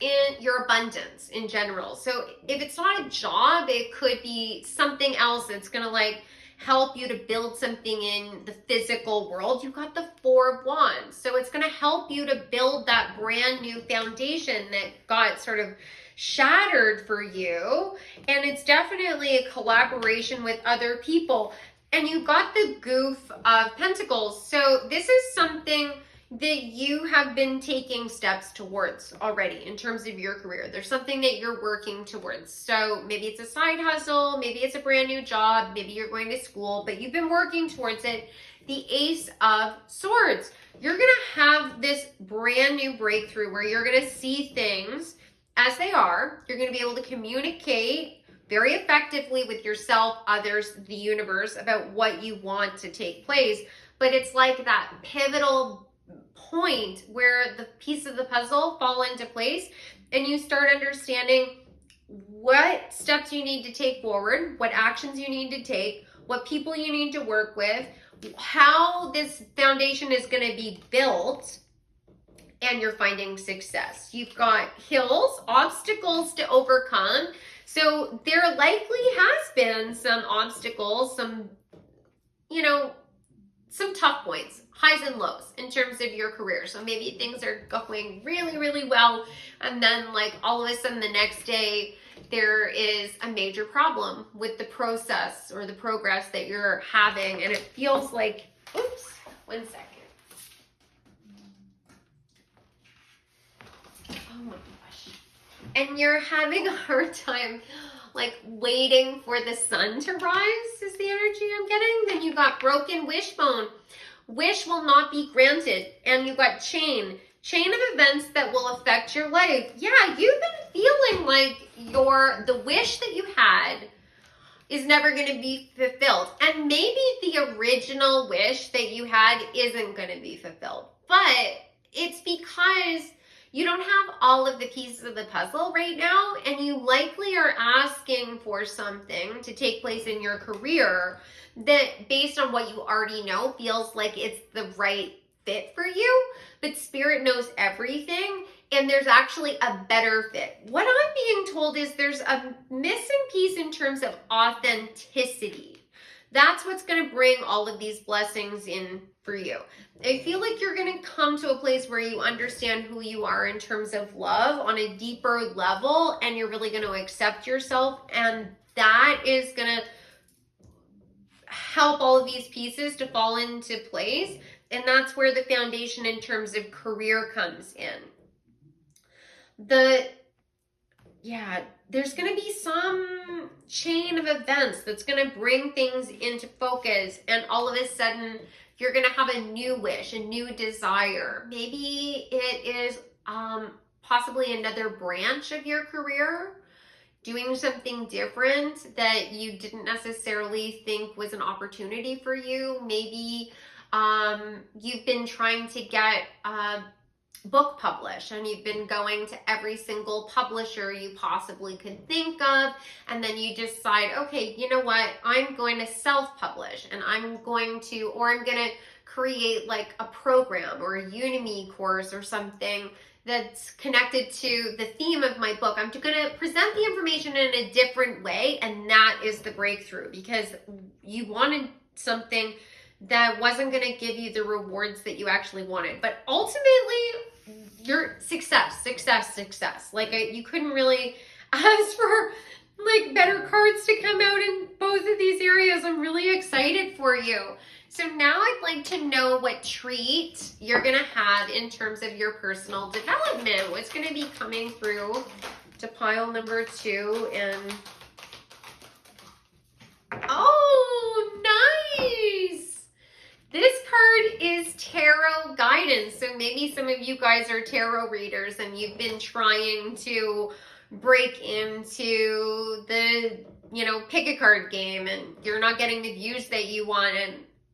in your abundance in general. So if it's not a job, it could be something else that's gonna like help you to build something in the physical world. You got the 4 of Wands, so it's gonna help you to build that brand new foundation that got sort of shattered for you. And it's definitely a collaboration with other people. And you got the Goof of Pentacles, so this is something that you have been taking steps towards already in terms of your career. There's something that you're working towards. So maybe it's a side hustle, maybe it's a brand new job, maybe you're going to school, but you've been working towards it. The Ace of Swords. You're going to have this brand new breakthrough where you're going to see things as they are. You're going to be able to communicate very effectively with yourself, others, the universe about what you want to take place. But it's like that pivotal point where the pieces of the puzzle fall into place and you start understanding what steps you need to take forward, what actions you need to take, what people you need to work with, how this foundation is going to be built, and you're finding success. You've got hills, obstacles to overcome. So there likely has been some obstacles, some, some tough points, highs and lows in terms of your career. So maybe things are going really, really well, and then like all of a sudden the next day there is a major problem with the process or the progress that you're having, and it feels like, oops, 1 second. Oh my gosh. And you're having a hard time like waiting for the sun to rise is the energy I'm getting. Then you got broken wishbone. Wish will not be granted. And you got chain of events that will affect your life. Yeah, you've been feeling like the wish that you had is never going to be fulfilled. And maybe the original wish that you had isn't going to be fulfilled. But it's because you don't have all of the pieces of the puzzle right now, and you likely are asking for something to take place in your career that, based on what you already know, feels like it's the right fit for you. But Spirit knows everything, and there's actually a better fit. What I'm being told is there's a missing piece in terms of authenticity. That's what's going to bring all of these blessings in for you. I feel like you're going to come to a place where you understand who you are in terms of love on a deeper level, and you're really going to accept yourself, and that is going to help all of these pieces to fall into place. And that's where the foundation in terms of career comes in. There's going to be some chain of events that's going to bring things into focus, and all of a sudden you're going to have a new wish, a new desire. Maybe it is possibly another branch of your career, doing something different that you didn't necessarily think was an opportunity for you. Maybe you've been trying to get book published, and you've been going to every single publisher you possibly could think of, and then you decide, okay, you know what, I'm going to self-publish, and I'm going to create like a program or a Udemy course or something that's connected to the theme of my book. I'm going to present the information in a different way, and that is the breakthrough, because you wanted something that wasn't going to give you the rewards that you actually wanted. But ultimately, your success. Like, you couldn't really ask for like better cards to come out in both of these areas. I'm really excited for you. So now I'd like to know what treat you're going to have in terms of your personal development. What's going to be coming through to pile number 2. And oh, nice. This card is tarot guidance. So maybe some of you guys are tarot readers and you've been trying to break into the, pick a card game, and you're not getting the views that you want,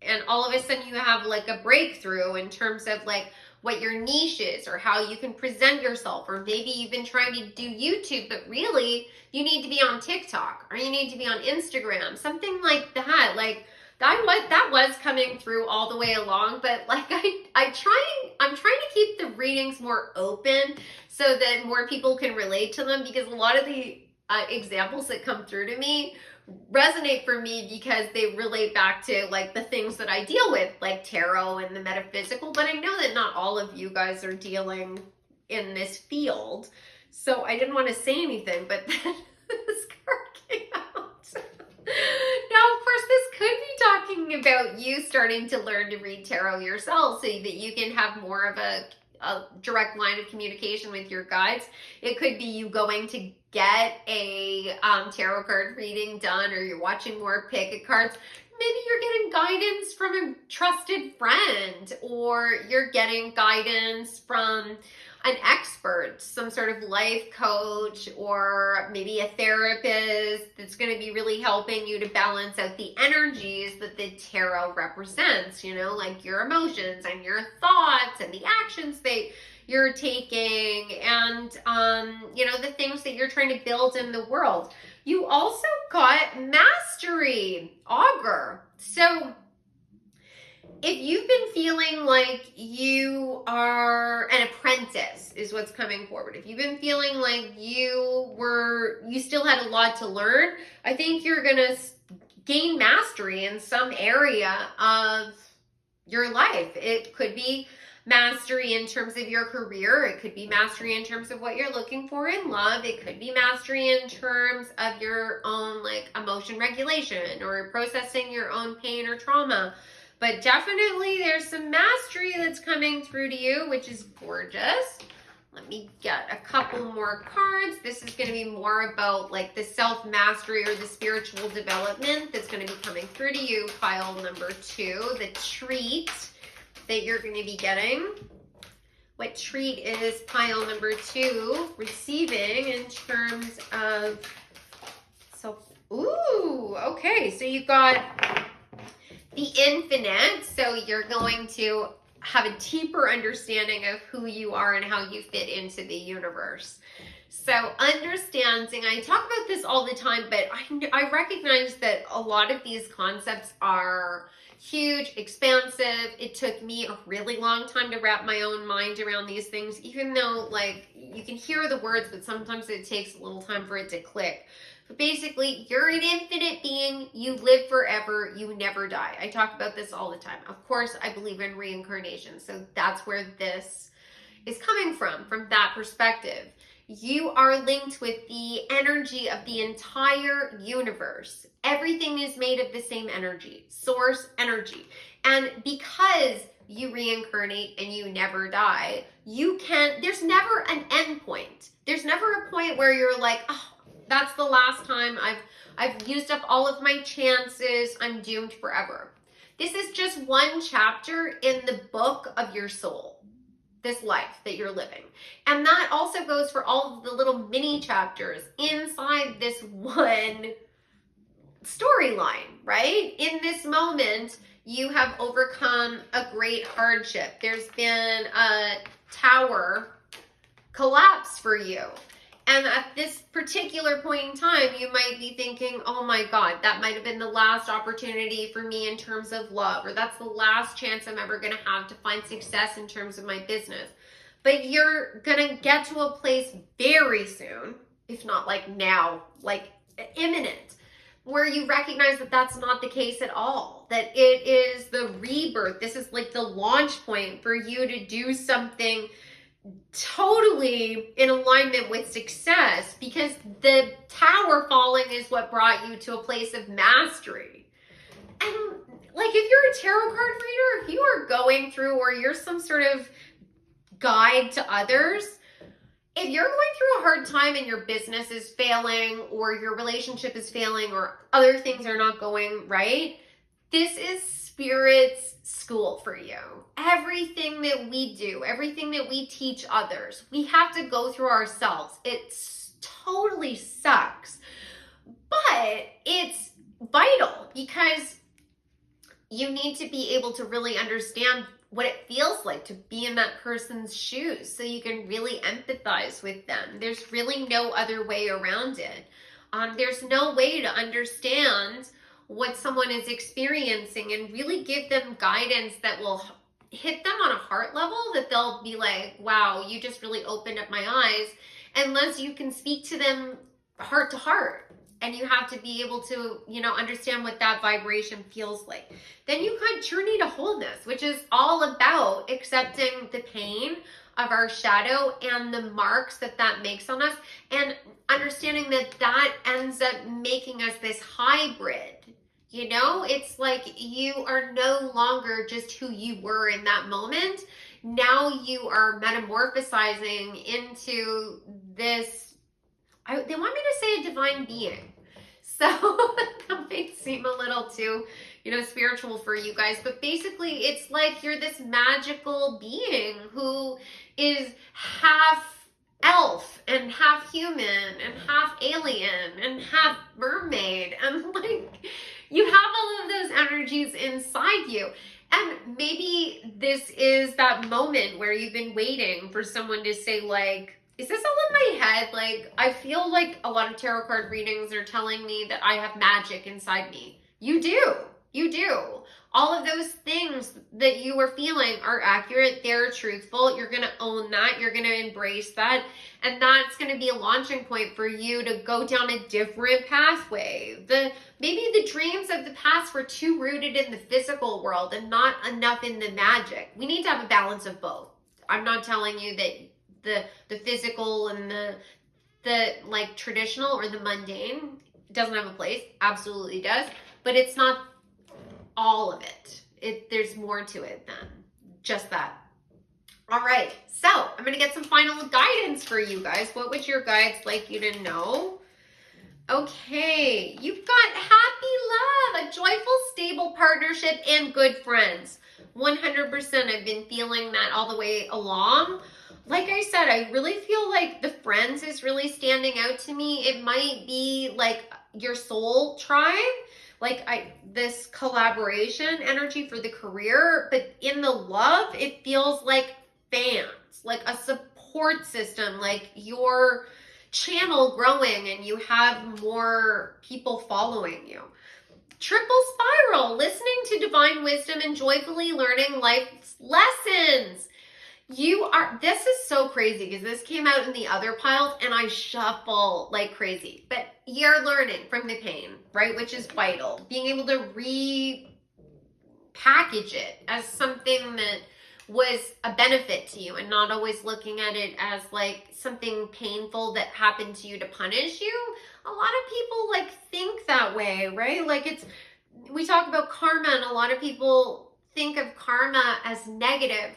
and all of a sudden you have like a breakthrough in terms of like what your niche is or how you can present yourself, or maybe you've been trying to do YouTube, but really you need to be on TikTok or you need to be on Instagram, something like that. Like that was coming through all the way along, but like I'm trying to keep the readings more open so that more people can relate to them, because a lot of the examples that come through to me resonate for me because they relate back to like the things that I deal with, like tarot and the metaphysical. But I know that not all of you guys are dealing in this field, so I didn't want to say anything, but then this card came out. Now, of course, this could be talking about you starting to learn to read tarot yourself so that you can have more of a direct line of communication with your guides. It could be you going to get a tarot card reading done, or you're watching more pick cards. Maybe you're getting guidance from a trusted friend, or you're getting guidance from an expert, some sort of life coach, or maybe a therapist that's going to be really helping you to balance out the energies that the tarot represents, like your emotions and your thoughts and the actions that you're taking, and the things that you're trying to build in the world. You also got mastery, augur. So if you've been feeling like you are an apprentice, is what's coming forward. If you've been feeling like you still had a lot to learn, I think you're gonna gain mastery in some area of your life. It could be mastery in terms of your career. It could be mastery in terms of what you're looking for in love. It could be mastery in terms of your own like emotion regulation or processing your own pain or trauma. But definitely there's some mastery that's coming through to you, which is gorgeous. Let me get a couple more cards. This is going to be more about like the self-mastery or the spiritual development that's going to be coming through to you. Pile number 2, the treat that you're going to be getting. What treat is pile number 2 receiving in terms of self? Ooh, okay. So you've got the infinite, so you're going to have a deeper understanding of who you are and how you fit into the universe. So understanding, I talk about this all the time, but I recognize that a lot of these concepts are huge, expansive. It took me a really long time to wrap my own mind around these things, even though like you can hear the words, but sometimes it takes a little time for it to click. But basically, you're an infinite being. You live forever. You never die. I talk about this all the time. Of course, I believe in reincarnation. So that's where this is coming from that perspective. You are linked with the energy of the entire universe. Everything is made of the same energy, source energy. And because you reincarnate and you never die, there's never an end point. There's never a point where you're like, oh, that's the last time I've used up all of my chances. I'm doomed forever. This is just one chapter in the book of your soul, this life that you're living. And that also goes for all of the little mini chapters inside this one storyline, right? In this moment, you have overcome a great hardship. There's been a tower collapse for you. And at this particular point in time, you might be thinking, oh my God, that might have been the last opportunity for me in terms of love, or that's the last chance I'm ever going to have to find success in terms of my business. But you're gonna get to a place very soon, if not like now, like imminent, where you recognize that that's not the case at all. That it is the rebirth. This is like the launch point for you to do something totally in alignment with success, because the tower falling is what brought you to a place of mastery. And like, if you're a tarot card reader, if you are going through, or you're some sort of guide to others, if you're going through a hard time and your business is failing, or your relationship is failing, or other things are not going right, this is Spirit's school for you. Everything that we do, everything that we teach others, we have to go through ourselves. It totally sucks, but it's vital, because you need to be able to really understand what it feels like to be in that person's shoes, so you can really empathize with them. There's really no other way around it. There's no way to understand what someone is experiencing and really give them guidance that will hit them on a heart level, that they'll be like, wow, you just really opened up my eyes, unless you can speak to them heart to heart. And you have to be able to, understand what that vibration feels like. Then you could journey to wholeness, which is all about accepting the pain of our shadow and the marks that that makes on us, and understanding that that ends up making us this hybrid. It's like you are no longer just who you were in that moment. Now you are metamorphosizing into this, they want me to say a divine being. So that might seem a little too, spiritual for you guys. But basically, it's like you're this magical being who is half elf and half human and half alien and half mermaid. And like, you have all of those energies inside you. And maybe this is that moment where you've been waiting for someone to say, like, is this all in my head? Like, I feel like a lot of tarot card readings are telling me that I have magic inside me. You do. You do. All of those things that you are feeling are accurate. They're truthful. You're going to own that. You're going to embrace that. And that's going to be a launching point for you to go down a different pathway. Maybe the dreams of the past were too rooted in the physical world and not enough in the magic. We need to have a balance of both. I'm not telling you that the physical and the like traditional or the mundane doesn't have a place. Absolutely does. But it's not all of it. There's more to it than just that. All right. So I'm going to get some final guidance for you guys. What would your guides like you to know? Okay. You've got happy love, a joyful, stable partnership, and good friends. 100%. I've been feeling that all the way along. Like I said, I really feel like the friends is really standing out to me. It might be like your soul tribe, like this collaboration energy for the career, but in the love, it feels like fans, like a support system, like your channel growing and you have more people following you. Triple spiral, listening to divine wisdom and joyfully learning life's lessons. This is so crazy because this came out in the other piles and I shuffle like crazy. But you're learning from the pain, right? Which is vital. Being able to repackage it as something that was a benefit to you and not always looking at it as like something painful that happened to you to punish you. A lot of people like think that way, right? Like we talk about karma and a lot of people think of karma as negative.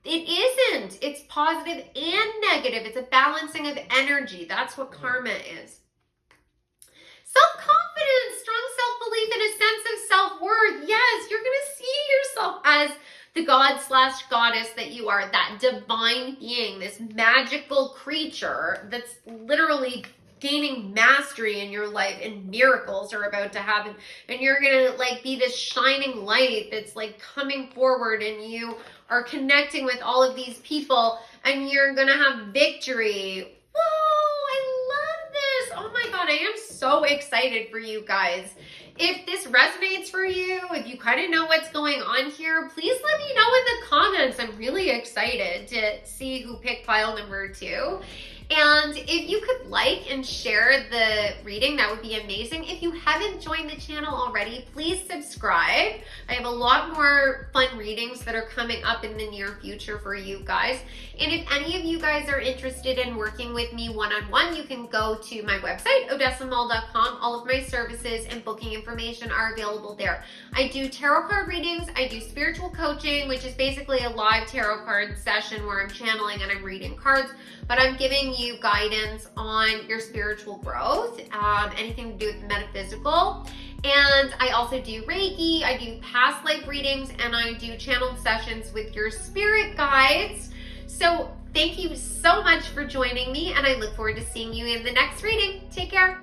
It isn't. It's positive and negative. It's a balancing of energy. That's what karma is. Self-confidence, strong self-belief, and a sense of self-worth. Yes, you're going to see yourself as the god/goddess that you are, that divine being, this magical creature that's literally gaining mastery in your life, and miracles are about to happen, and you're gonna like be this shining light that's like coming forward, and you are connecting with all of these people, and you're gonna have victory. Whoa, I love this. Oh my god, I am so excited for you guys. If this resonates for you, if you kind of know what's going on here, please let me know in the comments. I'm really excited to see who picked pile number 2. And if you could like and share the reading, that would be amazing. If you haven't joined the channel already, please subscribe. I have a lot more fun readings that are coming up in the near future for you guys. And if any of you guys are interested in working with me one-on-one, you can go to my website, odessamall.com. All of my services and booking information are available there. I do tarot card readings. I do spiritual coaching, which is basically a live tarot card session where I'm channeling and I'm reading cards, but I'm giving you guidance on your spiritual growth, anything to do with metaphysical. And I also do Reiki, I do past life readings, and I do channeled sessions with your spirit guides. So thank you so much for joining me, and I look forward to seeing you in the next reading. Take care.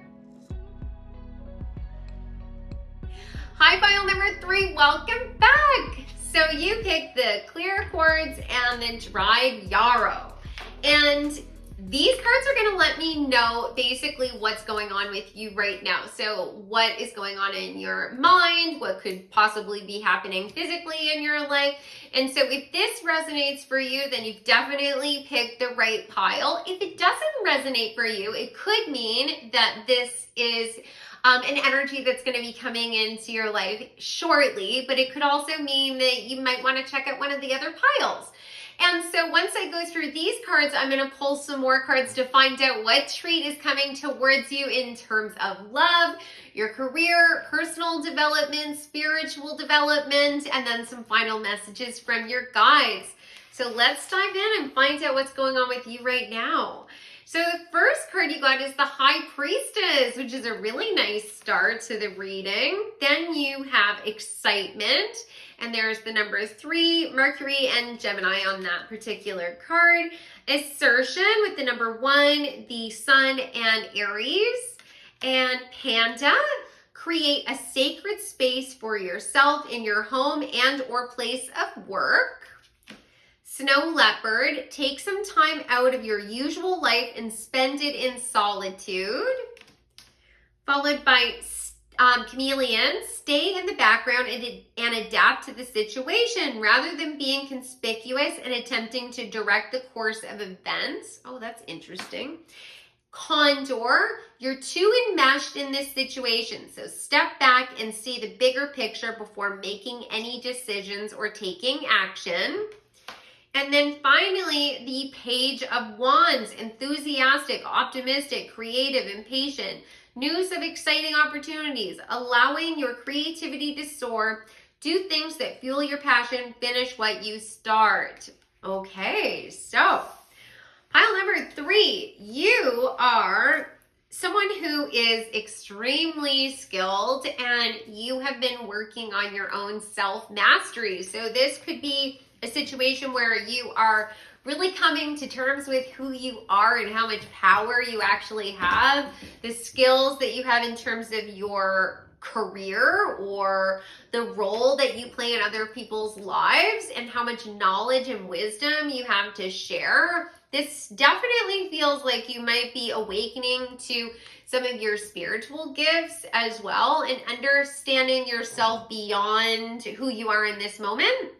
Hi, pile number 3, welcome back. So you picked the clear quartz and the dried yarrow. And these cards are going to let me know basically what's going on with you right now. So what is going on in your mind, what could possibly be happening physically in your life. And so if this resonates for you, then you've definitely picked the right pile. If it doesn't resonate for you, it could mean that this is an energy that's going to be coming into your life shortly, but it could also mean that you might want to check out one of the other piles. And so once I go through these cards, I'm going to pull some more cards to find out what treat is coming towards you in terms of love, your career, personal development, spiritual development, and then some final messages from your guides. So let's dive in and find out what's going on with you right now. So the first card you got is the High Priestess, which is a really nice start to the reading. Then you have Excitement, and there's the numbers 3, Mercury, and Gemini on that particular card. Assertion with the number 1, the Sun, and Aries. And Panda, create a sacred space for yourself in your home and or place of work. Snow Leopard, take some time out of your usual life and spend it in solitude. Followed by Chameleon, stay in the background and adapt to the situation rather than being conspicuous and attempting to direct the course of events. Oh, that's interesting. Condor, you're too enmeshed in this situation, so step back and see the bigger picture before making any decisions or taking action. And then finally, the Page of Wands, enthusiastic, optimistic, creative, impatient, news of exciting opportunities, allowing your creativity to soar, do things that fuel your passion, finish what you start. Okay, so pile number 3, you are someone who is extremely skilled and you have been working on your own self-mastery. So this could be a situation where you are really coming to terms with who you are and how much power you actually have, the skills that you have in terms of your career or the role that you play in other people's lives, and how much knowledge and wisdom you have to share. This definitely feels like you might be awakening to some of your spiritual gifts as well, and understanding yourself beyond who you are in this moment.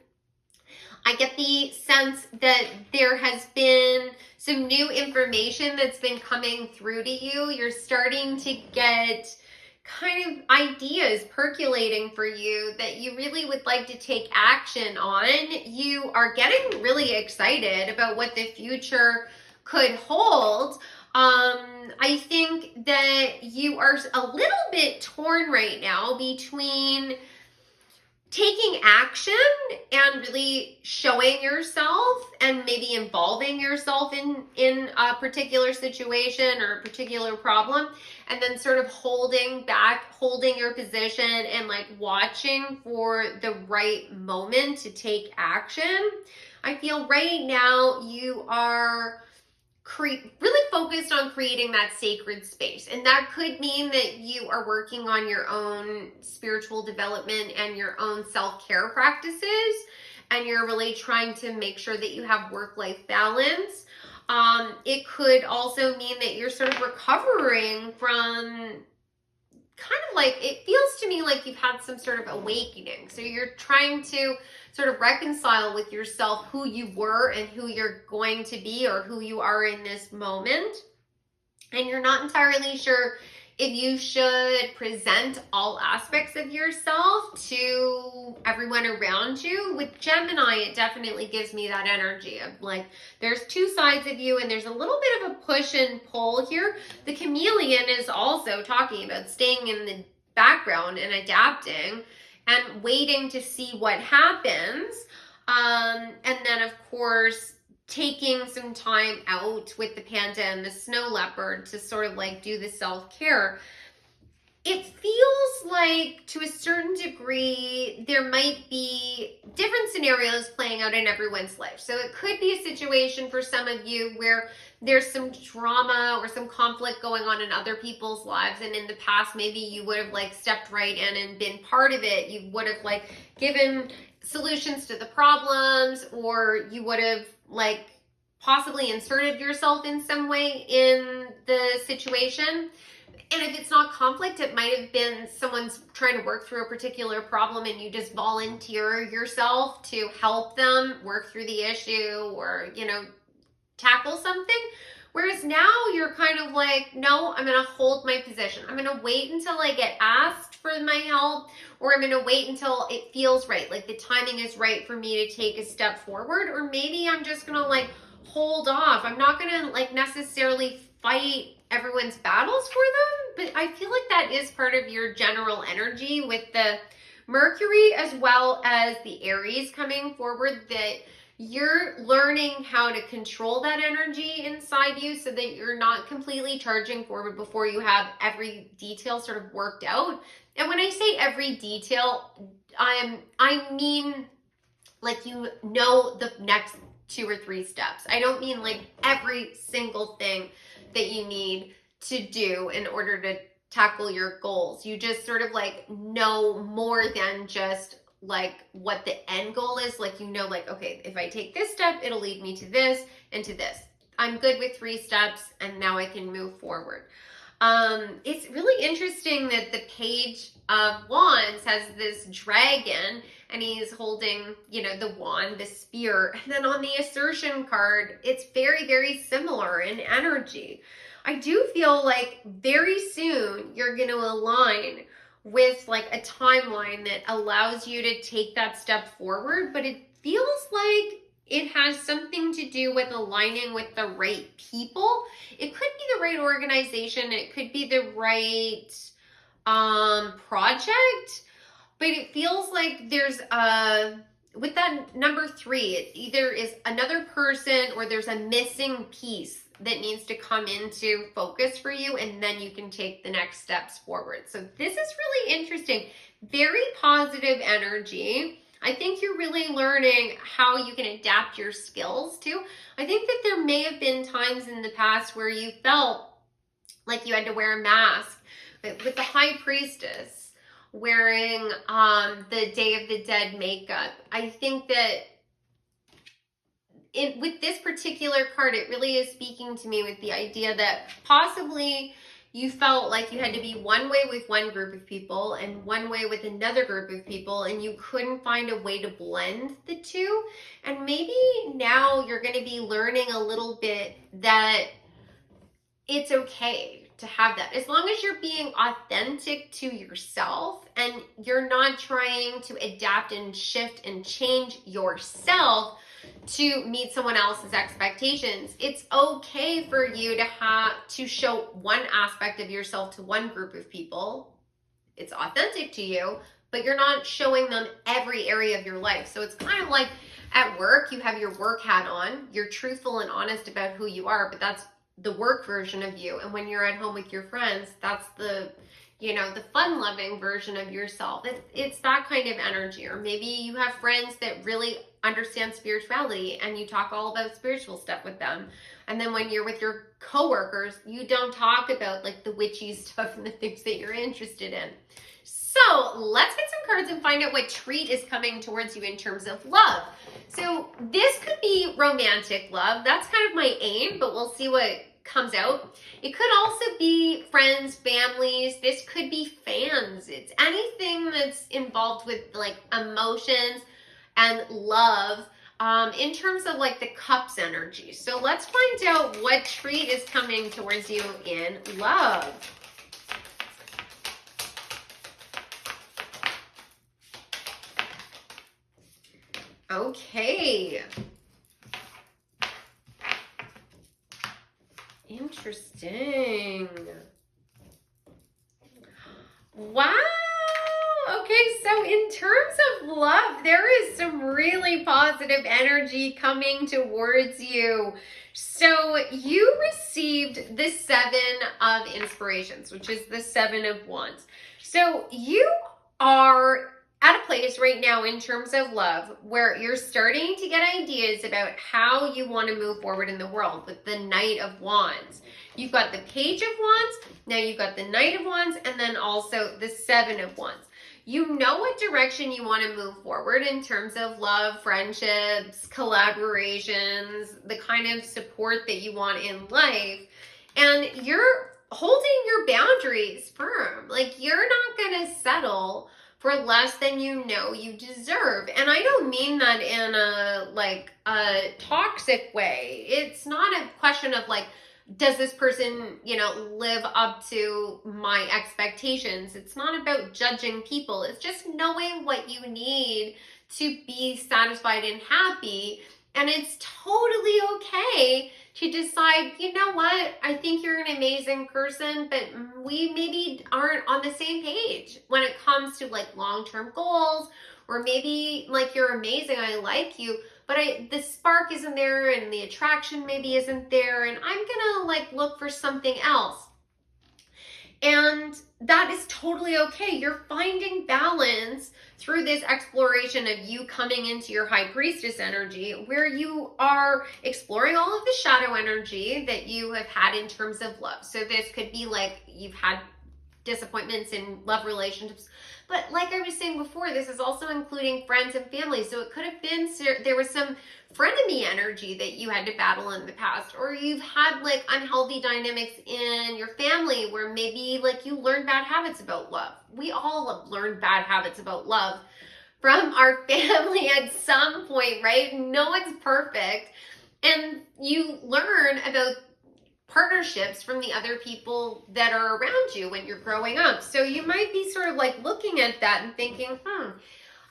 I get the sense that there has been some new information that's been coming through to you. You're starting to get kind of ideas percolating for you that you really would like to take action on. You are getting really excited about what the future could hold. I think that you are a little bit torn right now between taking action and really showing yourself and maybe involving yourself in a particular situation or a particular problem, and then sort of holding back, holding your position and like watching for the right moment to take action. I feel right now you are really focused on creating that sacred space. And that could mean that you are working on your own spiritual development and your own self-care practices. And you're really trying to make sure that you have work-life balance. It could also mean that you're sort of recovering from kind of like, it feels to me like you've had some sort of awakening. So you're trying to sort of reconcile with yourself who you were and who you're going to be, or who you are in this moment. And you're not entirely sure if you should present all aspects of yourself to everyone around you. With Gemini, it definitely gives me that energy of like, there's two sides of you and there's a little bit of a push and pull here. The chameleon is also talking about staying in the background and adapting and waiting to see what happens. And then, of course, taking some time out with the panda and the snow leopard to sort of like do the self-care. It feels like, to a certain degree, there might be different scenarios playing out in everyone's life. So it could be a situation for some of you where there's some drama or some conflict going on in other people's lives, and in the past maybe you would have like stepped right in and been part of it. You would have like given solutions to the problems, or you would have like possibly inserted yourself in some way in the situation. And if it's not conflict, it might have been someone's trying to work through a particular problem and you just volunteer yourself to help them work through the issue, or, you know, tackle something. Whereas now you're kind of like, no, I'm going to hold my position. I'm going to wait until I get asked for my help, or I'm going to wait until it feels right. Like the timing is right for me to take a step forward, or maybe I'm just going to like hold off. I'm not going to like necessarily fight everyone's battles for them, but I feel like that is part of your general energy with the Mercury as well as the Aries coming forward, that you're learning how to control that energy inside you so that you're not completely charging forward before you have every detail sort of worked out. And when I say every detail, I mean like, you know, the next 2 or 3 steps. I don't mean like every single thing that you need to do in order to tackle your goals. You just sort of like know more than just like what the end goal is. Like, you know, like, okay, if I take this step, it'll lead me to this and to this. I'm good with 3 steps and now I can move forward. It's really interesting that the Page of Wands has this dragon and he's holding, you know, the wand, the spear. And then on the assertion card, it's very, very similar in energy. I do feel like very soon you're going to align with like a timeline that allows you to take that step forward, but it feels like it has something to do with aligning with the right people. It could be the right organization. It could be the right project, but it feels like there's with that number 3, it either is another person or there's a missing piece that needs to come into focus for you, and then you can take the next steps forward. So this is really interesting. Very positive energy. I think you're really learning how you can adapt your skills too. I think that there may have been times in the past where you felt like you had to wear a mask. With the High Priestess wearing the Day of the Dead makeup, I think that with this particular card, it really is speaking to me with the idea that possibly you felt like you had to be one way with one group of people and one way with another group of people, and you couldn't find a way to blend the two. And maybe now you're going to be learning a little bit that it's okay to have that, as long as you're being authentic to yourself and you're not trying to adapt and shift and change yourself to meet someone else's expectations. It's okay for you to have to show one aspect of yourself to one group of people. It's authentic to you, but you're not showing them every area of your life. So it's kind of like at work, you have your work hat on, you're truthful and honest about who you are, but that's the work version of you. And when you're at home with your friends, that's the, you know, the fun-loving version of yourself. It's that kind of energy. Or maybe you have friends that really understand spirituality and you talk all about spiritual stuff with them. And then when you're with your coworkers, you don't talk about like the witchy stuff and the things that you're interested in. So let's get some cards and find out what treat is coming towards you in terms of love. So this could be romantic love. That's kind of my aim, but we'll see what comes out. It could also be friends, families. This could be fans. It's anything that's involved with like emotions and love in terms of like the cups energy. So let's find out what treat is coming towards you in love. Okay. Interesting. Wow. Okay, so in terms of love, there is some really positive energy coming towards you. So you received the Seven of Inspirations, which is the Seven of Wands. So you are at a place right now in terms of love where you're starting to get ideas about how you want to move forward in the world with the Knight of Wands. You've got the Page of Wands, now you've got the Knight of Wands, and then also the Seven of Wands. You know what direction you want to move forward in terms of love, friendships, collaborations, the kind of support that you want in life, and you're holding your boundaries firm. Like, you're not going to settle for less than you know you deserve. And I don't mean that in a toxic way. It's not a question of like, does this person, live up to my expectations? It's not about judging people. It's just knowing what you need to be satisfied and happy. And it's totally okay to decide, you know what, I think you're an amazing person, but we maybe aren't on the same page when it comes to like long-term goals, or maybe like you're amazing, I like you, but the spark isn't there and the attraction maybe isn't there, and I'm gonna like look for something else. And that is totally okay. You're finding balance through this exploration of you coming into your High Priestess energy, where you are exploring all of the shadow energy that you have had in terms of love. So this could be like you've had disappointments in love relationships, but like I was saying before, this is also including friends and family. So it could have been there was some frenemy energy that you had to battle in the past, or you've had like unhealthy dynamics in your family where maybe like you learned bad habits about love. We all have learned bad habits about love from our family at some point, right? No one's perfect. And you learn about partnerships from the other people that are around you when you're growing up. So you might be sort of like looking at that and thinking,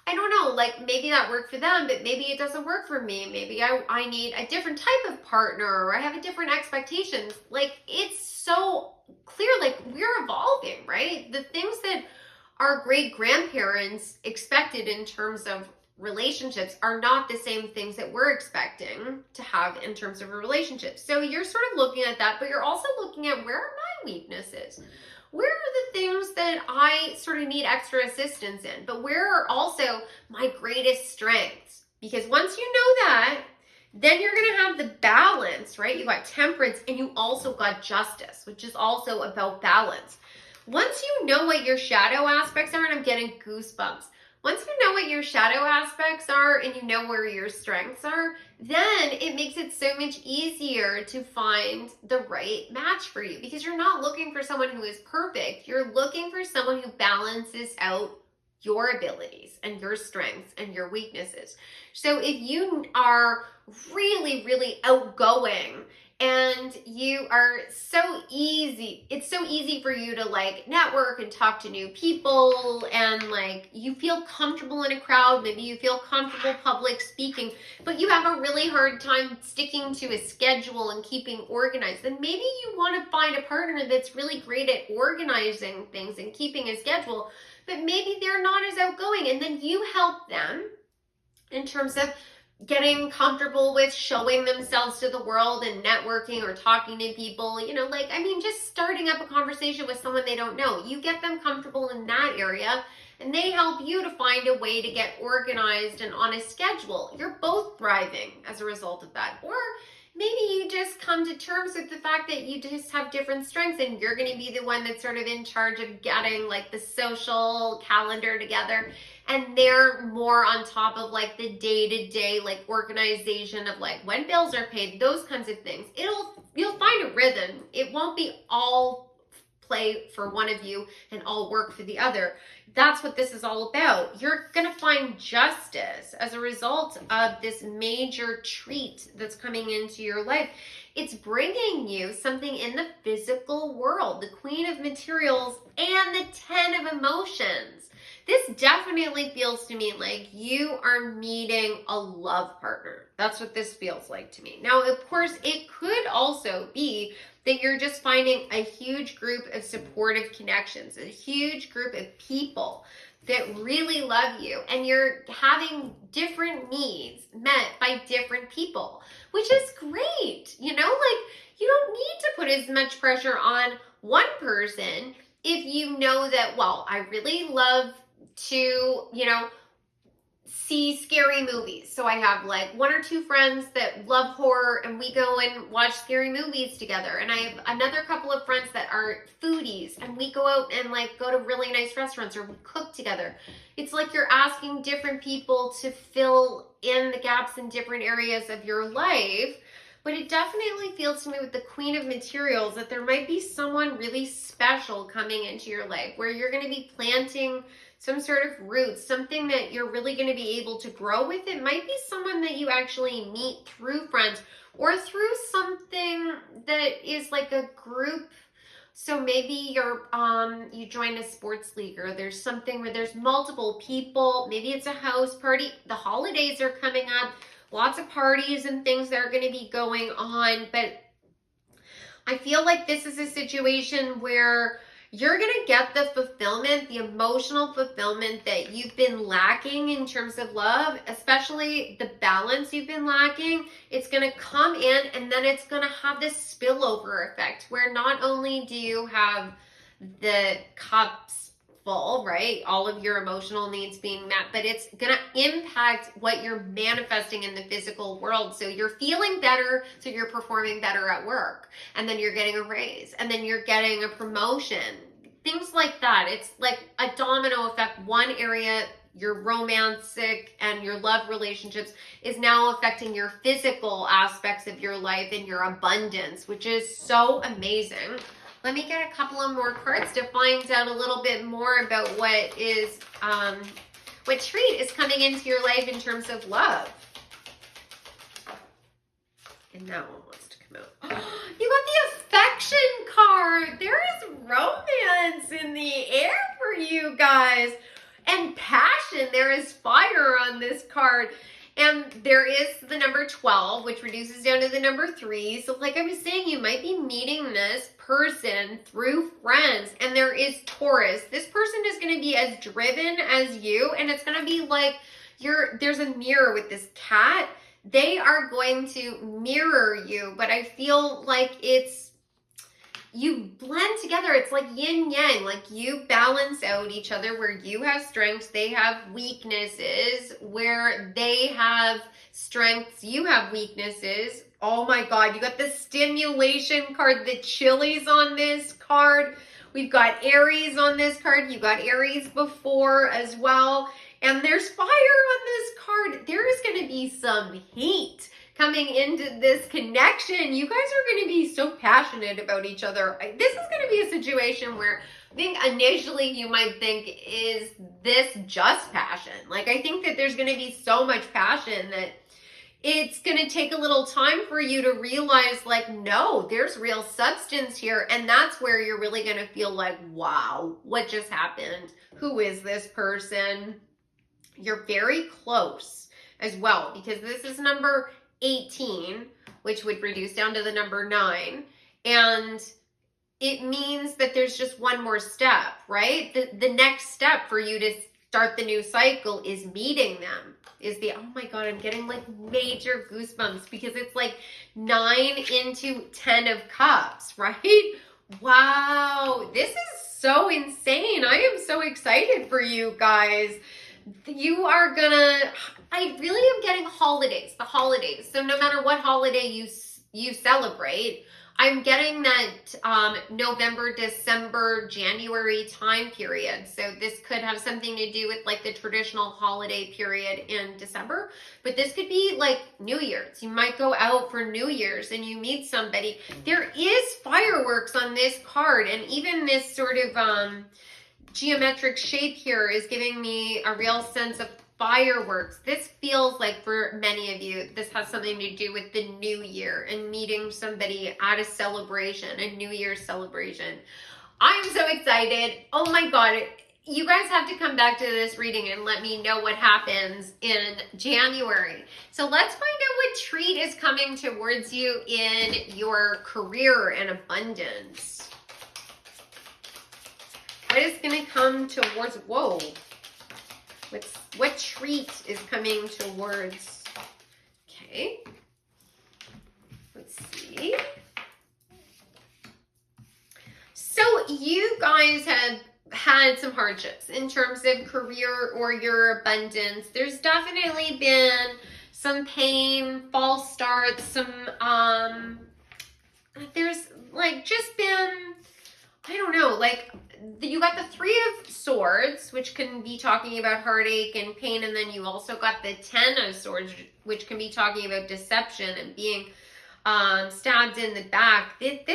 I don't know, like maybe that worked for them, but maybe it doesn't work for me. Maybe I need a different type of partner, or I have a different expectations. Like, it's so clear, like we're evolving, right? The things that our great grandparents expected in terms of relationships are not the same things that we're expecting to have in terms of a relationship. So you're sort of looking at that, but you're also looking at, where are my weaknesses? Where are the things that I sort of need extra assistance in? But where are also my greatest strengths? Because once you know that, then you're going to have the balance, right? You got Temperance, and you also got Justice, which is also about balance. Once you know what your shadow aspects are, and I'm getting goosebumps, once you know what your shadow aspects are and you know where your strengths are, then it makes it so much easier to find the right match for you, because you're not looking for someone who is perfect. You're looking for someone who balances out your abilities and your strengths and your weaknesses. So if you are really, really outgoing and you are so easy, it's so easy for you to like network and talk to new people, and like you feel comfortable in a crowd, maybe you feel comfortable public speaking, but you have a really hard time sticking to a schedule and keeping organized, then maybe you want to find a partner that's really great at organizing things and keeping a schedule, but maybe they're not as outgoing, and then you help them in terms of getting comfortable with showing themselves to the world and networking or talking to people, just starting up a conversation with someone they don't know. You get them comfortable in that area, and they help you to find a way to get organized and on a schedule. You're both thriving as a result of that. Or maybe you just come to terms with the fact that you just have different strengths and you're going to be the one that's sort of in charge of getting like the social calendar together, and they're more on top of like the day-to-day like organization of like when bills are paid, those kinds of things. You'll find a rhythm. It won't be all play for one of you and all work for the other. That's what this is all about. You're going to find justice as a result of this major treat that's coming into your life. It's bringing you something in the physical world, the Queen of Materials and the Ten of Emotions. This definitely feels to me like you are meeting a love partner. That's what this feels like to me. Now, of course, it could also be that you're just finding a huge group of supportive connections, a huge group of people that really love you, and you're having different needs met by different people, which is great. You know, like you don't need to put as much pressure on one person if you know that, well, I really love to, you know, see scary movies. So I have like one or two friends that love horror and we go and watch scary movies together. And I have another couple of friends that are foodies and we go out and like go to really nice restaurants or we cook together. It's like you're asking different people to fill in the gaps in different areas of your life. But it definitely feels to me with the Queen of Materials that there might be someone really special coming into your life where you're going to be planting some sort of roots, something that you're really going to be able to grow with. It might be someone that you actually meet through friends or through something that is like a group. So maybe you join a sports league or there's something where there's multiple people. Maybe it's a house party. The holidays are coming up. Lots of parties and things that are going to be going on. But I feel like this is a situation where you're going to get the fulfillment, the emotional fulfillment that you've been lacking in terms of love, especially the balance you've been lacking. It's going to come in and then it's going to have this spillover effect where not only do you have the cups full, right? All of your emotional needs being met, but it's going to impact what you're manifesting in the physical world. So you're feeling better, so you're performing better at work, and then you're getting a raise, and then you're getting a promotion, things like that. It's like a domino effect. One area, your romantic and your love relationships, is now affecting your physical aspects of your life and your abundance, which is so amazing. Let me get a couple of more cards to find out a little bit more about what treat is coming into your life in terms of love. And that one wants to come out. You got the affection card. There is romance in the air for you guys. And passion. There is fire on this card. And there is the number 12, which reduces down to the number 3. So like I was saying, you might be meeting this person through friends. And there is Taurus. This person is going to be as driven as you. And it's going to be like there's a mirror with this cat. They are going to mirror you. But I feel like you blend together. It's like yin yang, like you balance out each other where you have strengths, they have weaknesses, where they have strengths, you have weaknesses. Oh my God, you got the stimulation card, the chilies on this card. We've got Aries on this card. You got Aries before as well. And there's fire on this card. There is going to be some heat coming into this connection. You guys are going to be so passionate about each other. This is going to be a situation where I think initially you might think, is this just passion? Like, I think that there's going to be so much passion that it's going to take a little time for you to realize, like, no, there's real substance here. And that's where you're really going to feel like, wow, what just happened? Who is this person? You're very close as well, because this is number 18, which would reduce down to the number 9. And it means that there's just one more step, right? The next step for you to start the new cycle is meeting them. Oh my God, I'm getting like major goosebumps because it's like 9 into 10 of cups, right? Wow, this is so insane. I am so excited for you guys. I really am getting holidays, the holidays. So no matter what holiday you you celebrate. I'm getting that November, December, January time period. So this could have something to do with like the traditional holiday period in December, but this could be like New Year's. You might go out for New Year's and you meet somebody. There is fireworks on this card, and even this sort of geometric shape here is giving me a real sense of fireworks. This feels like for many of you, this has something to do with the new year and meeting somebody at a celebration, a New Year's celebration. I'm so excited. Oh my God. You guys have to come back to this reading and let me know what happens in January. So let's find out what treat is coming towards you in your career and abundance. What is going to come towards, whoa. What treat is coming towards, okay, let's see. So you guys have had some hardships in terms of career or your abundance. There's definitely been some pain, false starts, some, there's like just been, I don't know, like you got the Three of Swords, which can be talking about heartache and pain, and then you also got the Ten of Swords, which can be talking about deception and being stabbed in the back. It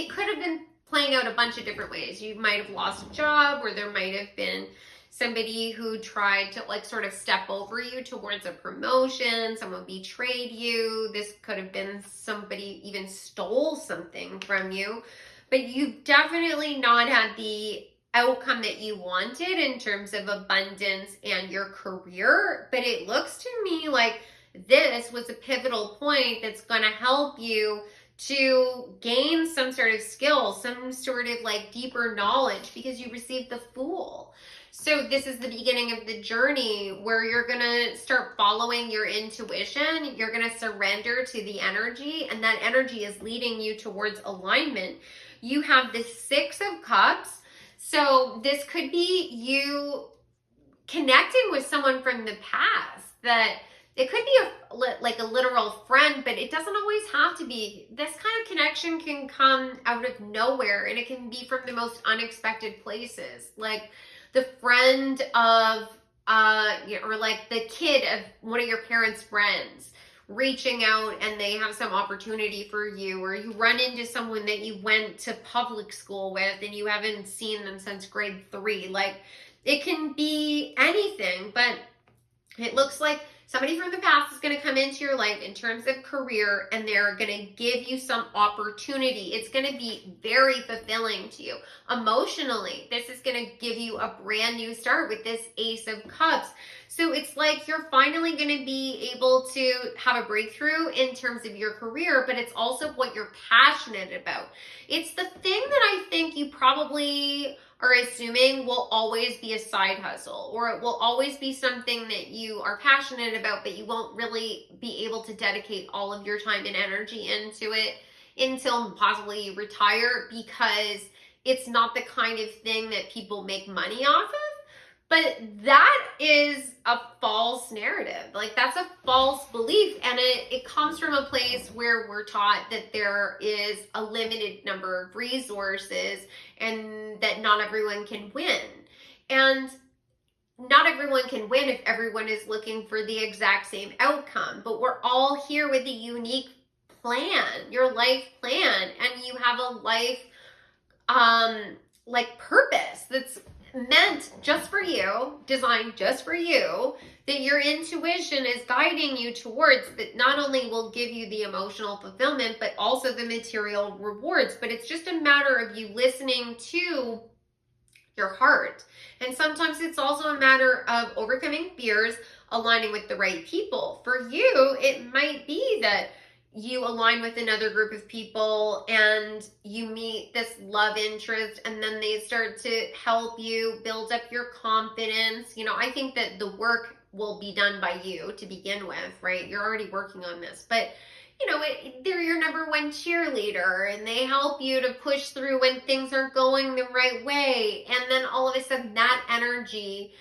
could have been playing out a bunch of different ways. You might have lost a job, or there might have been somebody who tried to like sort of step over you towards a promotion. Someone betrayed you. This could have been somebody even stole something from you. But you've definitely not had the outcome that you wanted in terms of abundance and your career. But it looks to me like this was a pivotal point that's going to help you to gain some sort of skill, some sort of like deeper knowledge, because you received the Fool. So this is the beginning of the journey where you're going to start following your intuition. You're going to surrender to the energy, and that energy is leading you towards alignment. You have the Six of Cups. So this could be you connecting with someone from the past. That it could be like a literal friend, but it doesn't always have to be. This kind of connection can come out of nowhere, and it can be from the most unexpected places. Like the friend of, or like the kid of one of your parents' friends reaching out, and they have some opportunity for you, or you run into someone that you went to public school with and you haven't seen them since grade 3. Like it can be anything, but it looks like somebody from the past is going to come into your life in terms of career, and they're going to give you some opportunity. It's going to be very fulfilling to you. Emotionally, this is going to give you a brand new start with this Ace of Cups. So it's like you're finally going to be able to have a breakthrough in terms of your career, but it's also what you're passionate about. It's the thing that I think you probably are assuming will always be a side hustle, or it will always be something that you are passionate about, but you won't really be able to dedicate all of your time and energy into it until possibly you retire, because it's not the kind of thing that people make money off of. But that is a false narrative. Like that's a false belief, and it comes from a place where we're taught that there is a limited number of resources and that not everyone can win. And not everyone can win if everyone is looking for the exact same outcome. But we're all here with a unique plan, your life plan, and you have a life like purpose that's meant just for you, designed just for you, that your intuition is guiding you towards, that not only will give you the emotional fulfillment, but also the material rewards. But it's just a matter of you listening to your heart. And sometimes it's also a matter of overcoming fears, aligning with the right people. For you, it might be that you align with another group of people and you meet this love interest, and then they start to help you build up your confidence. You know, I think that the work will be done by you to begin with, right? You're already working on this, but you know, they're your number one cheerleader, and they help you to push through when things aren't going the right way. And then all of a sudden that energy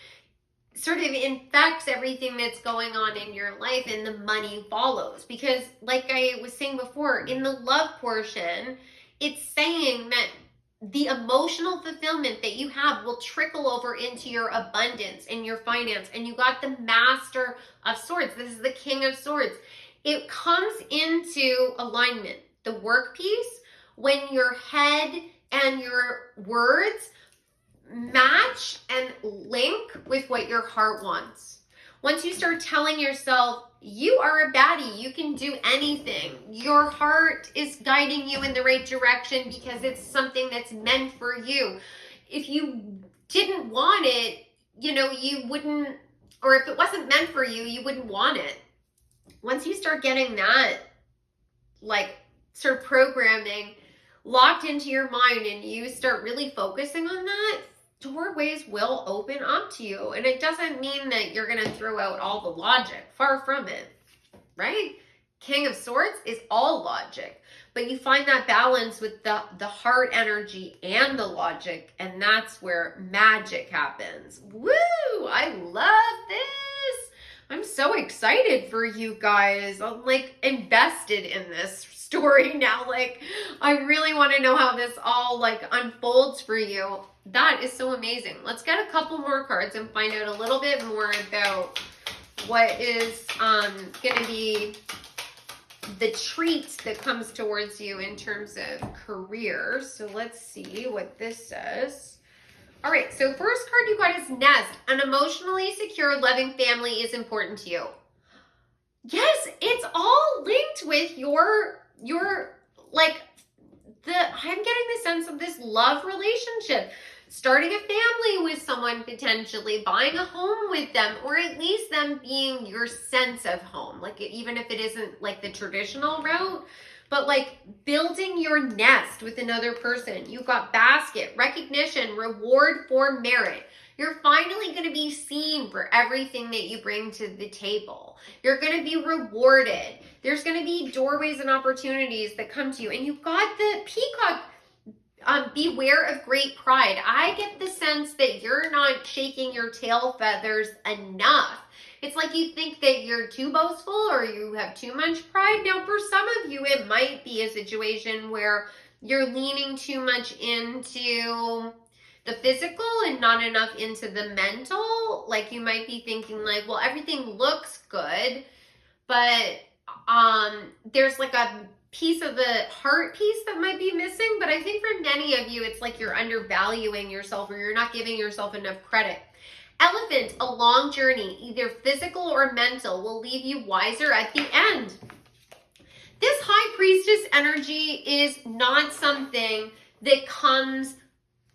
sort of infects everything that's going on in your life, and the money follows. Because like I was saying before, in the love portion, it's saying that the emotional fulfillment that you have will trickle over into your abundance and your finance. And you got the Master of Swords. This is the King of Swords. It comes into alignment, the work piece, when your head and your words match and link with what your heart wants. Once you start telling yourself, you are a baddie, you can do anything, your heart is guiding you in the right direction because it's something that's meant for you. If you didn't want it, you wouldn't, or if it wasn't meant for you, you wouldn't want it. Once you start getting that, like, sort of programming locked into your mind and you start really focusing on that, doorways will open up to you. And it doesn't mean that you're going to throw out all the logic. Far from it, right? King of Swords is all logic. But you find that balance with the heart energy and the logic, and that's where magic happens. Woo! I love this. I'm so excited for you guys. I'm like invested in this story now. Like, I really want to know how this all like unfolds for you. That is so amazing. Let's get a couple more cards and find out a little bit more about what is going to be the treat that comes towards you in terms of career. So let's see what this says. All right, so first card you got is Nest. An emotionally secure, loving family is important to you. Yes, it's all linked with your like, I'm getting the sense of this love relationship. Starting a family with someone, potentially buying a home with them, or at least them being your sense of home. Like, even if it isn't like the traditional route, but like building your nest with another person. You've got basket, recognition, reward for merit. You're finally going to be seen for everything that you bring to the table. You're going to be rewarded. There's going to be doorways and opportunities that come to you. And you've got the Peacock. Beware of great pride. I get the sense that you're not shaking your tail feathers enough. It's like you think that you're too boastful or you have too much pride. Now, for some of you, it might be a situation where you're leaning too much into the physical and not enough into the mental. Like, you might be thinking like, well, everything looks good, but there's like a piece of the heart piece that might be missing. But I think for many of you, it's like you're undervaluing yourself or you're not giving yourself enough credit. Elephant, a long journey, either physical or mental, will leave you wiser at the end. This High Priestess energy is not something that comes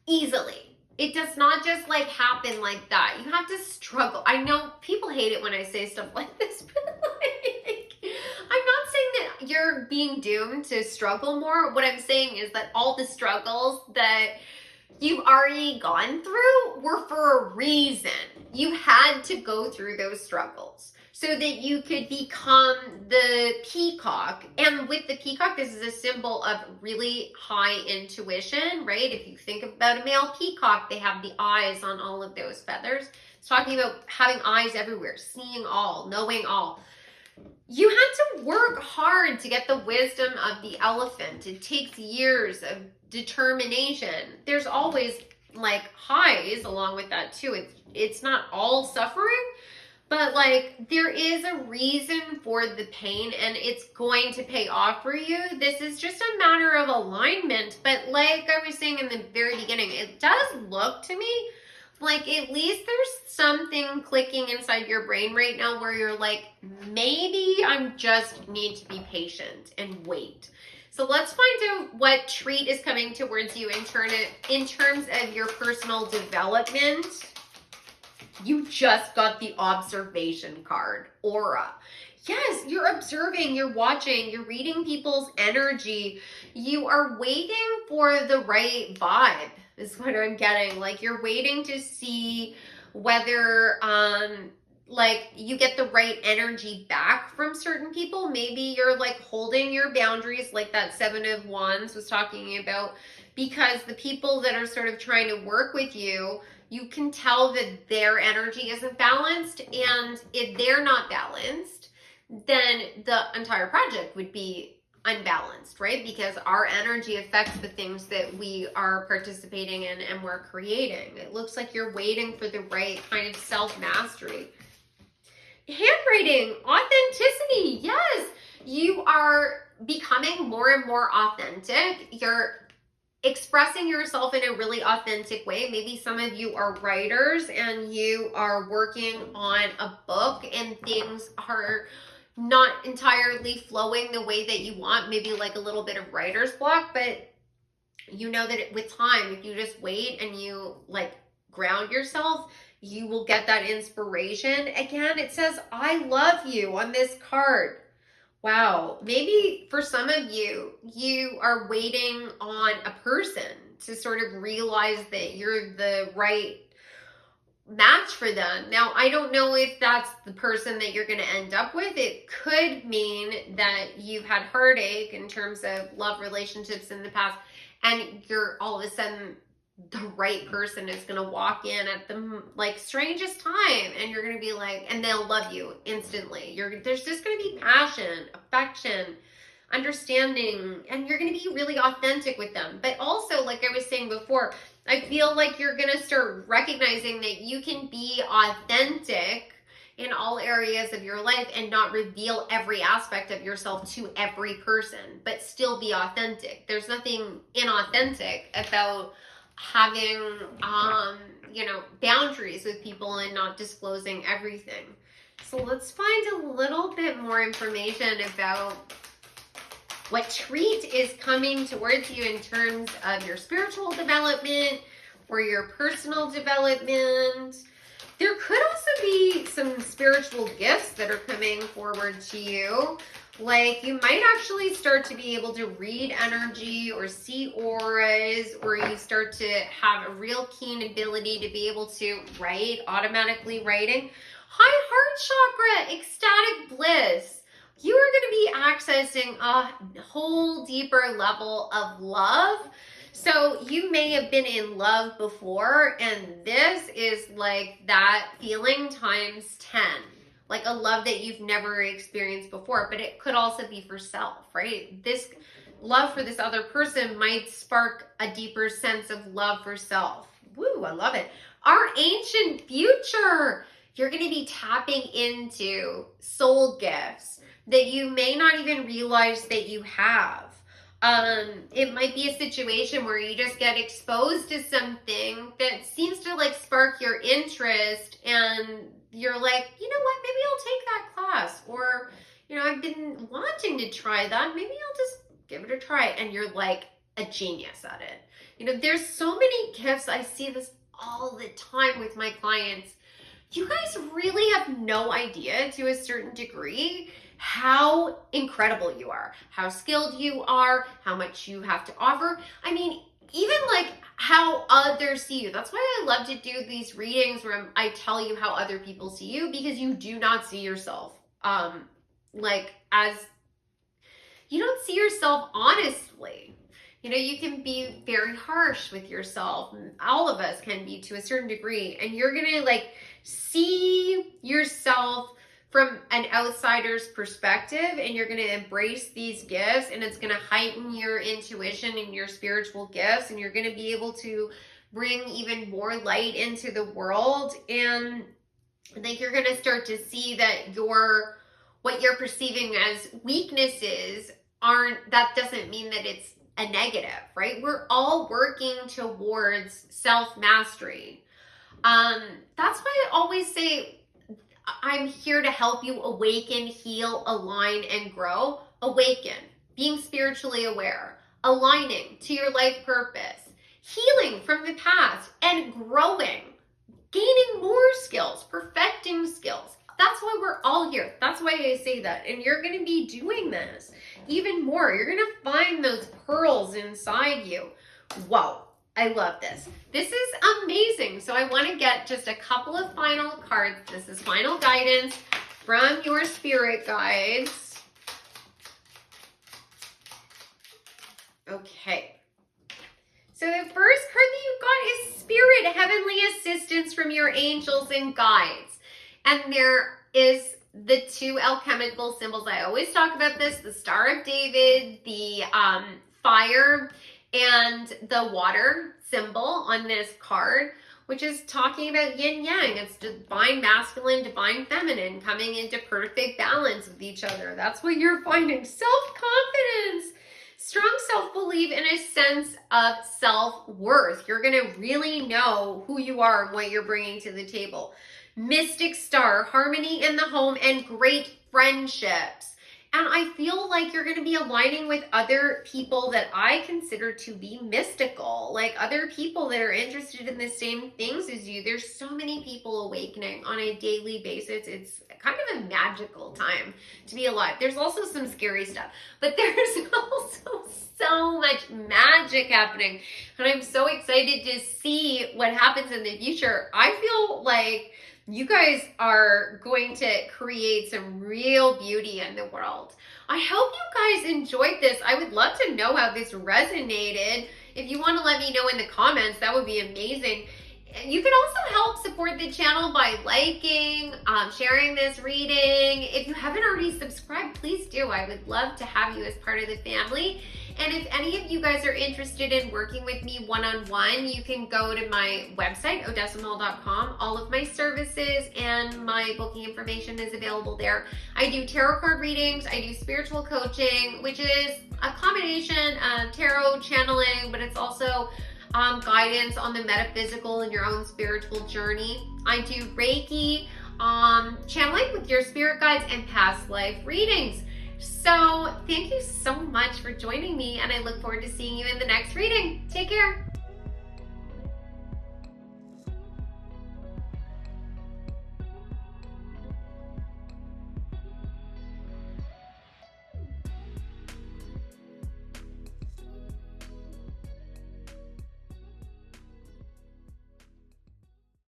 easily. It does not just like happen like that. You have to struggle. I know people hate it when I say stuff like this, but like, I'm not saying that you're being doomed to struggle more. What I'm saying is that all the struggles that you've already gone through were for a reason. You had to go through those struggles so that you could become the peacock. And with the peacock, this is a symbol of really high intuition, right? If you think about a male peacock, they have the eyes on all of those feathers. It's talking about having eyes everywhere, seeing all, knowing all. You had to work hard to get the wisdom of the elephant. It takes years of determination. There's always like highs along with that too. It's not all suffering, but like there is a reason for the pain and it's going to pay off for you. This is just a matter of alignment. But like I was saying in the very beginning, it does look to me like at least there's something clicking inside your brain right now where you're like, maybe I just need to be patient and wait. So let's find out what treat is coming towards you in terms of your personal development. You just got the observation card, Aura. Yes, you're observing, you're watching, you're reading people's energy. You are waiting for the right vibe is what I'm getting. Like you're waiting to see whether like you get the right energy back from certain people. Maybe you're like holding your boundaries like that Seven of Wands was talking about, because the people that are sort of trying to work with you, you can tell that their energy isn't balanced. And if they're not balanced, then the entire project would be unbalanced, right? Because our energy affects the things that we are participating in and we're creating. It looks like you're waiting for the right kind of self-mastery. Handwriting, authenticity. Yes, you are becoming more and more authentic. You're expressing yourself in a really authentic way. Maybe some of you are writers and you are working on a book and things are not entirely flowing the way that you want, maybe like a little bit of writer's block, but you know that with time, if you just wait and you like ground yourself, you will get that inspiration. Again, it says, I love you on this card. Wow. Maybe for some of you, you are waiting on a person to sort of realize that you're the right match for them. Now, I don't know if that's the person that you're going to end up with. It could mean that you've had heartache in terms of love relationships in the past, and you're all of a sudden the right person is going to walk in at the like strangest time, and you're going to be like, and they'll love you instantly. There's just going to be passion, affection, understanding, and you're going to be really authentic with them. But also, like I was saying before, I feel like you're going to start recognizing that you can be authentic in all areas of your life and not reveal every aspect of yourself to every person, but still be authentic. There's nothing inauthentic about having, boundaries with people and not disclosing everything. So let's find a little bit more information about what treat is coming towards you in terms of your spiritual development or your personal development. There could also be some spiritual gifts that are coming forward to you. Like you might actually start to be able to read energy or see auras, or you start to have a real keen ability to be able to write, automatically writing. High heart chakra, ecstatic bliss. You are going to be accessing a whole deeper level of love. So you may have been in love before, and this is like that feeling times 10. Like a love that you've never experienced before, but it could also be for self, right? This love for this other person might spark a deeper sense of love for self. Woo, I love it. Our ancient future. You're going to be tapping into soul gifts that you may not even realize that you have. It might be a situation where you just get exposed to something that seems to like spark your interest, and you're like, you know what, maybe I'll take that class, or, I've been wanting to try that. Maybe I'll just give it a try. And you're like a genius at it. There's so many gifts. I see this all the time with my clients. You guys really have no idea to a certain degree how incredible you are, how skilled you are, how much you have to offer. I mean, even like how others see you. That's why I love to do these readings where I tell you how other people see you, because you do not see yourself as you don't see yourself honestly. You can be very harsh with yourself. All of us can be to a certain degree, and you're gonna like see yourself from an outsider's perspective, and you're going to embrace these gifts, and it's going to heighten your intuition and your spiritual gifts, and you're going to be able to bring even more light into the world. And I think you're going to start to see that what you're perceiving as weaknesses that doesn't mean that it's a negative, right? We're all working towards self-mastery. That's why I always say, I'm here to help you awaken, heal, align, and grow. Awaken, being spiritually aware, aligning to your life purpose, healing from the past, and growing, gaining more skills, perfecting skills. That's why we're all here. That's why I say that. And you're going to be doing this even more. You're going to find those pearls inside you. Whoa. I love this. This is amazing. So I want to get just a couple of final cards. This is final guidance from your spirit guides. Okay. So the first card that you got is Spirit, heavenly assistance from your angels and guides. And there is the two alchemical symbols. I always talk about this, the Star of David, the fire, and the water symbol on this card, which is talking about yin yang. It's divine masculine, divine feminine coming into perfect balance with each other. That's what you're finding. Self-confidence, strong self-belief, and a sense of self-worth. You're going to really know who you are and what you're bringing to the table. Mystic star, harmony in the home, and great friendships. And I feel like you're going to be aligning with other people that I consider to be mystical, like other people that are interested in the same things as you. There's so many people awakening on a daily basis. It's kind of a magical time to be alive. There's also some scary stuff, but there's also so much magic happening. And I'm so excited to see what happens in the future. I feel like you guys are going to create some real beauty in the world. I hope you guys enjoyed this. I would love to know how this resonated. If you want to let me know in the comments, that would be amazing. You can also help support the channel by liking, sharing this reading. If you haven't already subscribed, please do. I would love to have you as part of the family. And if any of you guys are interested in working with me one-on-one, you can go to my website, odessamall.com. All of my services and my booking information is available there. I do tarot card readings. I do spiritual coaching, which is a combination of tarot channeling, but it's also guidance on the metaphysical and your own spiritual journey. I do Reiki, channeling with your spirit guides, and past life readings. So thank you so much for joining me, and I look forward to seeing you in the next reading. Take care.